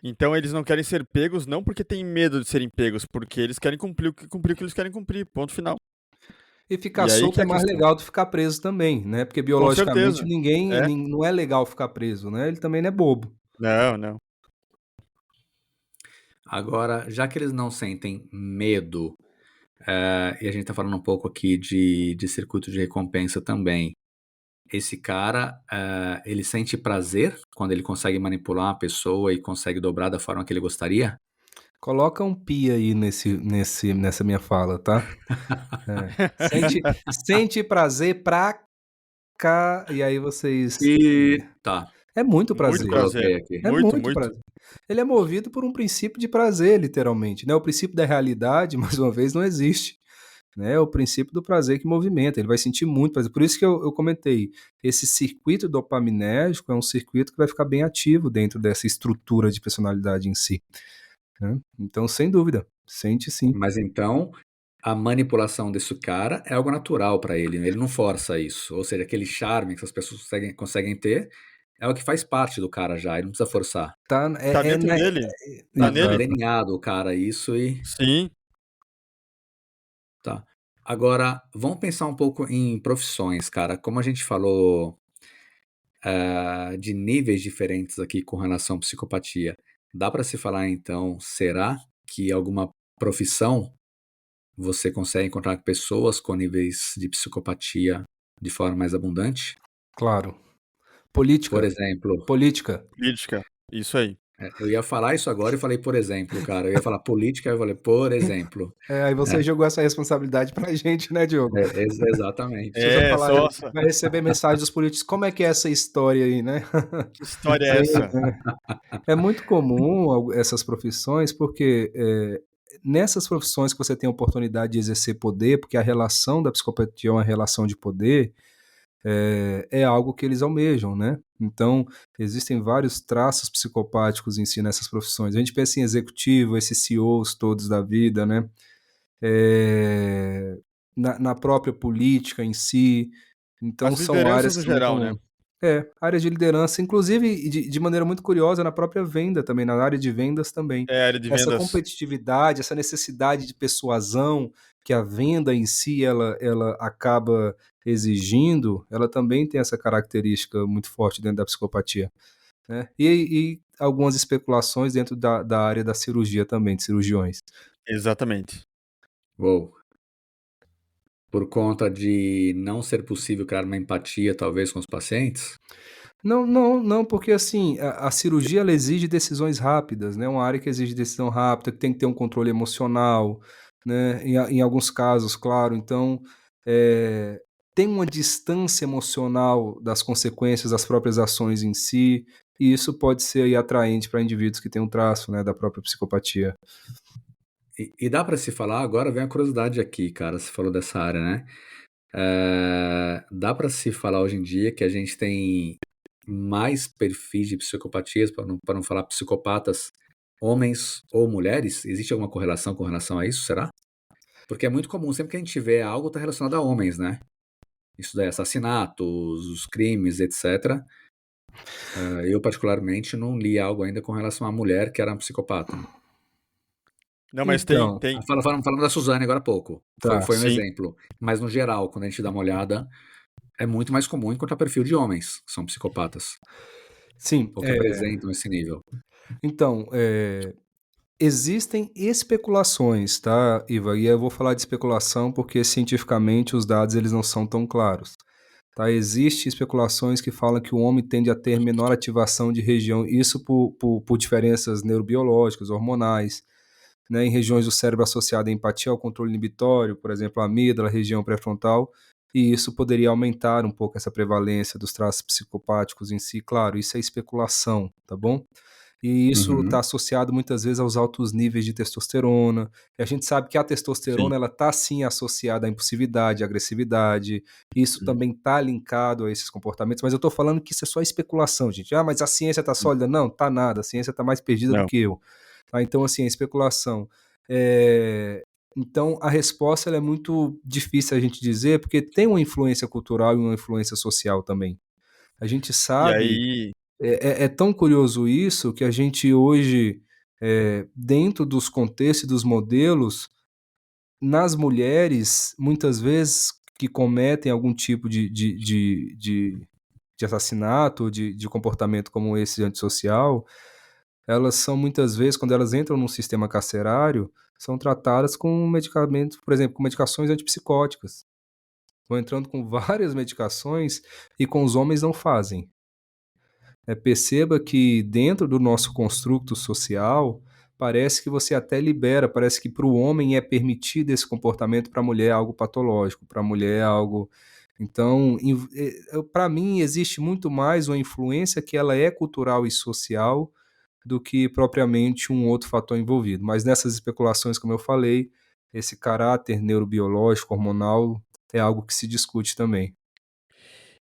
Então eles não querem ser pegos, não porque têm medo de serem pegos, porque eles querem cumprir o que eles querem cumprir, ponto final.
E ficar
E aí que
solto
é
é
a
mais
questão.
legal do que ficar preso também, né? Porque
Com
biologicamente
certeza. É?
não é legal ficar preso, né? Ele também não é bobo.
Não, não.
Agora, já que eles não sentem medo, e a gente tá falando um pouco aqui de circuito de recompensa também, esse cara, ele sente prazer quando ele consegue manipular uma pessoa e consegue dobrar da forma que ele gostaria?
Coloca um pi aí nessa minha fala, tá? Sente prazer pra cá, e aí vocês...
E tá,
É muito
Muito
prazer.
prazer.
coloquei aqui.
É
Muito,
muito
muito.
prazer. Ele é movido por um princípio de prazer, literalmente, né? O princípio da realidade, mais uma vez, não existe. Né? É o princípio do prazer que movimenta. Ele vai sentir muito prazer. Por isso que eu comentei, esse circuito dopaminérgico é um circuito que vai ficar bem ativo dentro dessa estrutura de personalidade em si. Né? Então, sem dúvida, sente sim.
Mas então, a manipulação desse cara é algo natural para ele, né? Ele não força isso. Ou seja, aquele charme que as pessoas conseguem ter é o que faz parte do cara já, ele não precisa forçar.
Tá,
Tá dentro dele. Tá
Tá
nele.
exato.
delineado o cara isso e
Sim.
tá. Agora, vamos pensar um pouco em profissões, cara. Como a gente falou, de níveis diferentes aqui com relação à psicopatia, dá para se falar então, será que alguma profissão você consegue encontrar pessoas com níveis de psicopatia de forma mais abundante?
Claro.
Por
Política.
exemplo,
Política.
Política. Isso aí.
eu ia falar isso agora e falei por exemplo, cara. Eu ia falar política, eu falei por exemplo.
Aí você jogou essa responsabilidade pra gente, né, Diogo?
Exatamente.
Você vai
É,
falar,
só.
vai receber mensagem dos políticos, como é que é essa história aí, né?
Que história é essa?
É muito comum essas profissões, porque nessas profissões que você tem a oportunidade de exercer poder, porque a relação da psicopatia é uma relação de poder, é algo que eles almejam, né? Então, existem vários traços psicopáticos em si nessas profissões. A gente pensa em executivo, esses CEOs todos da vida, né? Na própria política em si. Então,
As
são áreas
lideranças no
que são muito
geral, né?
comuns. Áreas de liderança, inclusive de maneira muito curiosa, na própria venda também, na área de vendas também.
É área de
Essa
vendas.
competitividade, essa necessidade de persuasão que a venda em si ela acaba exigindo, ela também tem essa característica muito forte dentro da psicopatia. Né? E algumas especulações dentro da área da cirurgia também, de cirurgiões.
Exatamente.
Uou. Por conta de não ser possível criar uma empatia, talvez, com os pacientes?
Não, porque assim, a cirurgia ela exige decisões rápidas, né? Uma área que exige decisão rápida, que tem que ter um controle emocional, né? Em alguns casos, claro. Então, tem uma distância emocional das consequências das próprias ações em si, e isso pode ser aí atraente para indivíduos que têm um traço, né, da própria psicopatia.
E dá para se falar, agora vem a curiosidade aqui, cara, você falou dessa área, né? Dá para se falar hoje em dia que a gente tem mais perfis de psicopatias, para não falar psicopatas, homens ou mulheres? Existe alguma correlação com relação a isso, será? Porque é muito comum, sempre que a gente vê algo está relacionado a homens, né? Isso daí, assassinatos, os crimes, etc. Eu, particularmente, não li algo ainda com relação à mulher que era uma psicopata.
Não, mas tem,
Então,
tem.
Falando da Suzane agora há pouco.
tá.
Foi um
Sim.
exemplo. Mas, no geral, quando a gente dá uma olhada, é muito mais comum encontrar perfil de homens que são psicopatas,
Sim,
ou que apresentam esse nível.
então, existem especulações, tá, Iva? E eu vou falar de especulação porque cientificamente os dados eles não são tão claros. Tá? Existem especulações que falam que o homem tende a ter menor ativação de região, isso por diferenças neurobiológicas, hormonais. né, em regiões do cérebro associadas à empatia, ao controle inibitório, por exemplo, a amígdala, a região pré-frontal, e isso poderia aumentar um pouco essa prevalência dos traços psicopáticos em si. Claro, isso é especulação, tá bom? E isso está
Uhum.
associado muitas vezes aos altos níveis de testosterona. E a gente sabe que a
Sim.
testosterona ela está sim associada à impulsividade, à agressividade. Isso também está linkado a esses comportamentos. Mas eu estou falando que isso é só especulação, gente. Ah, mas a ciência está sólida? Não, tá nada. A ciência está mais perdida do
Não.
que eu. Tá? Então, assim, é especulação. Então, a resposta ela é muito difícil a gente dizer, porque tem uma influência cultural e uma influência social também. A gente
E
sabe
aí,
é tão curioso isso que a gente hoje, dentro dos contextos e dos modelos, nas mulheres, muitas vezes que cometem algum tipo de assassinato, de comportamento como esse antissocial, elas são muitas vezes, quando elas entram num sistema carcerário, são tratadas com medicamentos, por exemplo, com medicações antipsicóticas. Vão entrando com várias medicações e com os homens não fazem. Perceba que dentro do nosso construto social, parece que você até libera, parece que para o homem é permitido esse comportamento, para a mulher é algo patológico, para a mulher é algo. Então, para mim, existe muito mais uma influência que ela é cultural e social do que propriamente um outro fator envolvido. Mas nessas especulações, como eu falei, esse caráter neurobiológico, hormonal, é algo que se discute também.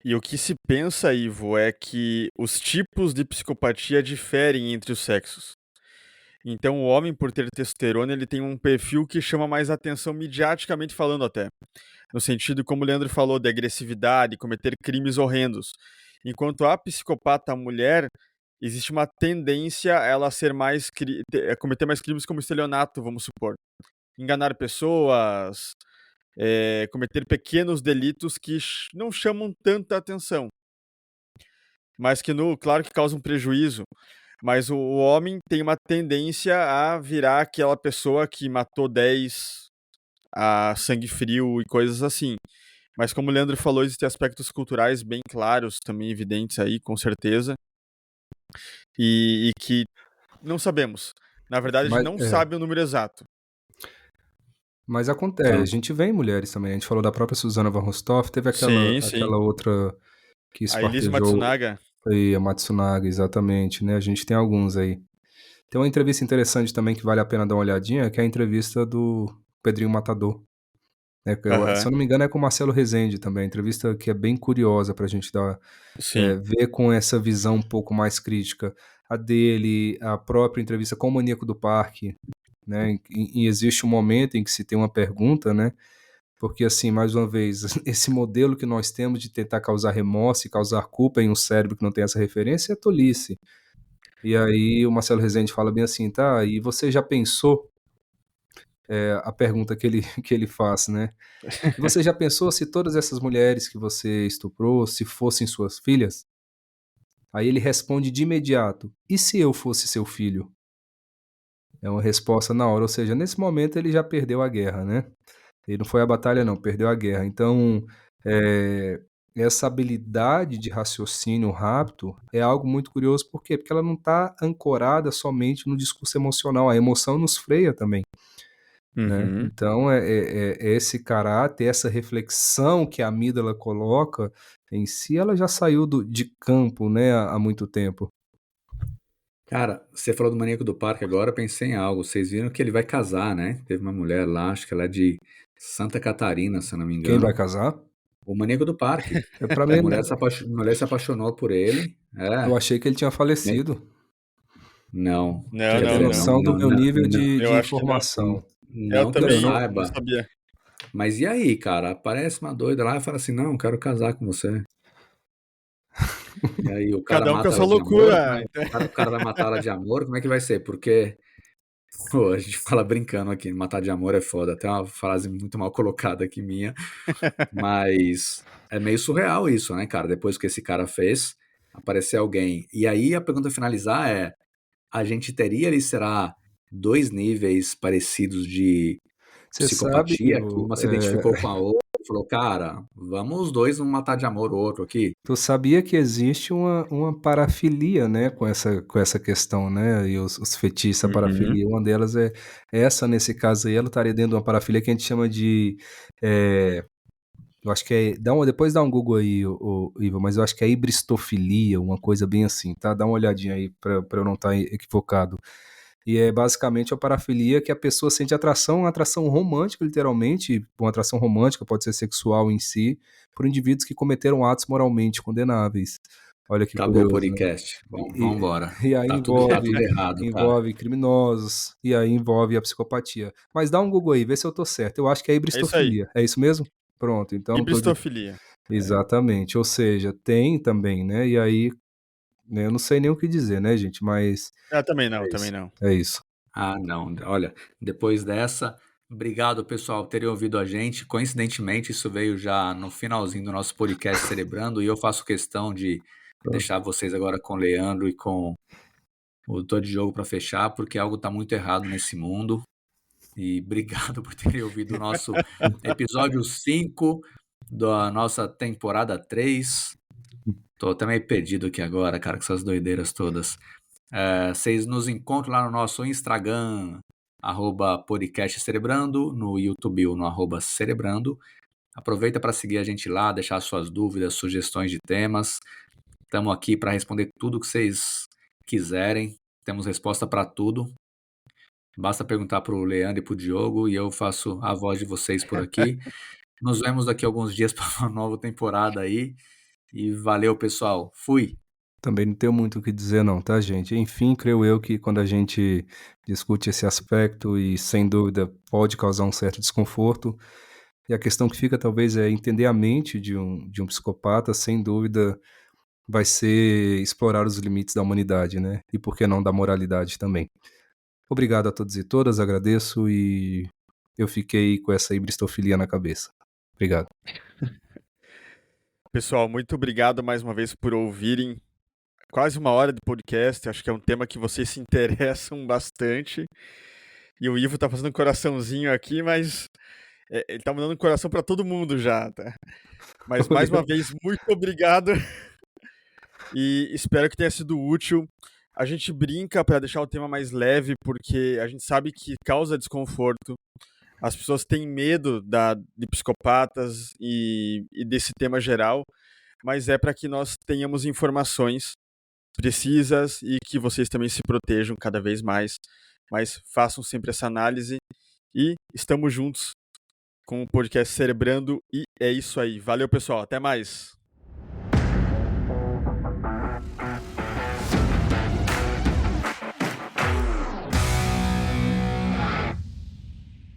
e o que se pensa, Ivo, é que os tipos de psicopatia diferem entre os sexos. Então, o homem, por ter testosterona, ele tem um perfil que chama mais atenção mediaticamente falando até. No sentido, como o Leandro falou, de agressividade, cometer crimes horrendos. Enquanto a psicopata mulher, existe uma tendência a ela ser mais a cometer mais crimes como estelionato, vamos supor. Enganar pessoas, cometer pequenos delitos que não chamam tanta atenção, mas que, claro que causam prejuízo. Mas o homem tem uma tendência a virar aquela pessoa que matou 10 a sangue frio e coisas assim. Mas como o Leandro falou, existem aspectos culturais bem claros, também evidentes aí, com certeza, e que não sabemos. Na verdade, a gente
Mas,
não sabe o número exato.
Mas acontece, a
Tá.
gente vê em mulheres também, a gente falou da própria Suzana von Richthofen, teve
Sim, sim.
aquela outra que
A Elise
esquartejou,
Matsunaga.
foi a Matsunaga, exatamente, né, a gente tem alguns aí. Tem uma entrevista interessante também que vale a pena dar uma olhadinha, que é a entrevista do Pedrinho Matador, né, se
Aham.
eu não me engano é com o Marcelo Rezende também, entrevista que é bem curiosa pra gente
Sim.
ver com essa visão um pouco mais crítica, a dele, a própria entrevista com o Maníaco do Parque, né, e existe um momento em que se tem uma pergunta, né, porque, assim, mais uma vez, esse modelo que nós temos de tentar causar remorso e causar culpa em um cérebro que não tem essa referência é tolice. E aí o Marcelo Rezende fala bem assim, tá, e você já pensou, a pergunta que ele, que ele faz, né? E você já pensou se todas essas mulheres que você estuprou, se fossem suas filhas? Aí ele responde de imediato, e se eu fosse seu filho? É uma resposta na hora, ou seja, nesse momento ele já perdeu a guerra, né? Ele não foi à batalha não, perdeu a guerra. Então, essa habilidade de raciocínio rápido é algo muito curioso, por quê? Porque ela não está ancorada somente no discurso emocional, a emoção nos freia também, né.
Uhum.
Então é esse caráter, essa reflexão que a amígdala coloca em si, ela já saiu de campo, né, há muito tempo.
Cara, você falou do Maníaco do Parque agora, eu pensei em algo. Vocês viram que ele vai casar, né? Teve uma mulher lá, acho que ela é de Santa Catarina, se eu não me
Quem vai
engano.
casar?
O Maníaco do Parque.
Para
A
mim,
mulher se apaixonou por ele.
eu
É.
achei que ele tinha
Me-
falecido.
Não.
Não,
Você
Quer
tem
não,
dizer,
não.
noção do meu nível
Eu
de
acho que não.
informação.
Eu
não que eu
Não, eu
também
não
não
saiba.
sabia.
Mas e aí, cara? Aparece uma doida lá e fala assim: não, quero casar com você. E aí o cara
Cada um com a
mata
sua
ela de amor?
loucura.
O cara vai matar ela de amor? Como é que vai ser? Porque pô, a gente fala brincando aqui, matar de amor é foda. Até uma frase muito mal colocada aqui minha. Mas é meio surreal isso, né, cara? Depois que esse cara fez, aparecer alguém. E aí a pergunta a finalizar a gente teria ali, será, dois níveis parecidos de
Você sabe,
psicopatia, que uma se identificou com a outra e falou, cara, vamos os dois um matar de amor o outro aqui.
tu sabia que existe uma parafilia, né, com essa questão, né, e os fetiches, a parafilia, uma delas é essa, nesse caso aí, ela estaria dentro de uma parafilia que a gente chama de, eu acho que depois dá um Google aí, Ivo, mas eu acho que é hibristofilia, uma coisa bem assim, tá? Dá uma olhadinha aí pra eu não estar equivocado. E é basicamente a parafilia que a pessoa sente atração, uma atração romântica, literalmente, uma atração romântica, pode ser sexual em si, por indivíduos que cometeram atos moralmente condenáveis. Olha que
Acabou o
curioso, né?
podcast. Vamos
E,
embora.
e aí
Tá tudo errado, cara.
envolve criminosos, e aí envolve a psicopatia. Mas dá um Google aí, vê se eu tô certo. Eu acho que é
É isso aí.
hibristofilia. É isso mesmo? Pronto, então
Hibristofilia.
exatamente, ou seja, tem também, né? E aí, né, eu não sei nem o que dizer, né, gente? Mas
Também
É
não, também
isso.
não.
é isso.
Não. Olha, depois dessa, obrigado, pessoal, por terem ouvido a gente. Coincidentemente, isso veio já no finalzinho do nosso podcast Celebrando, e eu faço questão de deixar vocês agora com o Leandro e com o Tô de Jogo para fechar, porque algo está muito errado nesse mundo. E obrigado por terem ouvido o nosso episódio 5 da nossa temporada 3. Tô até meio perdido aqui agora, cara, com essas doideiras todas. Vocês nos encontram lá no nosso Instagram, @podcastcerebrando, no YouTube ou no @cerebrando. Aproveita para seguir a gente lá, deixar suas dúvidas, sugestões de temas. Estamos aqui para responder tudo que vocês quiserem. Temos resposta para tudo. Basta perguntar para o Leandro e para o Diogo e eu faço a voz de vocês por aqui. Nos vemos daqui a alguns dias para uma nova temporada aí. E valeu, pessoal. Fui!
Também não tenho muito o que dizer não, tá, gente? Enfim, creio eu que quando a gente discute esse aspecto e, sem dúvida, pode causar um certo desconforto, e a questão que fica talvez é entender a mente de um psicopata, sem dúvida, vai ser explorar os limites da humanidade, né? E por que não da moralidade também. Obrigado a todos e todas, agradeço e eu fiquei com essa hibristofilia na cabeça. Obrigado.
Pessoal, muito obrigado mais uma vez por ouvirem. Quase uma hora de podcast, acho que é um tema que vocês se interessam bastante. E o Ivo tá fazendo um coraçãozinho aqui, mas ele tá mandando um coração para todo mundo já, tá? Mas mais uma vez, muito obrigado. E espero que tenha sido útil. A gente brinca para deixar o tema mais leve, porque a gente sabe que causa desconforto. As pessoas têm medo de psicopatas e desse tema geral, mas é para que nós tenhamos informações precisas e que vocês também se protejam cada vez mais. Mas façam sempre essa análise e estamos juntos com o podcast Cerebrando. E é isso aí. Valeu, pessoal. Até mais.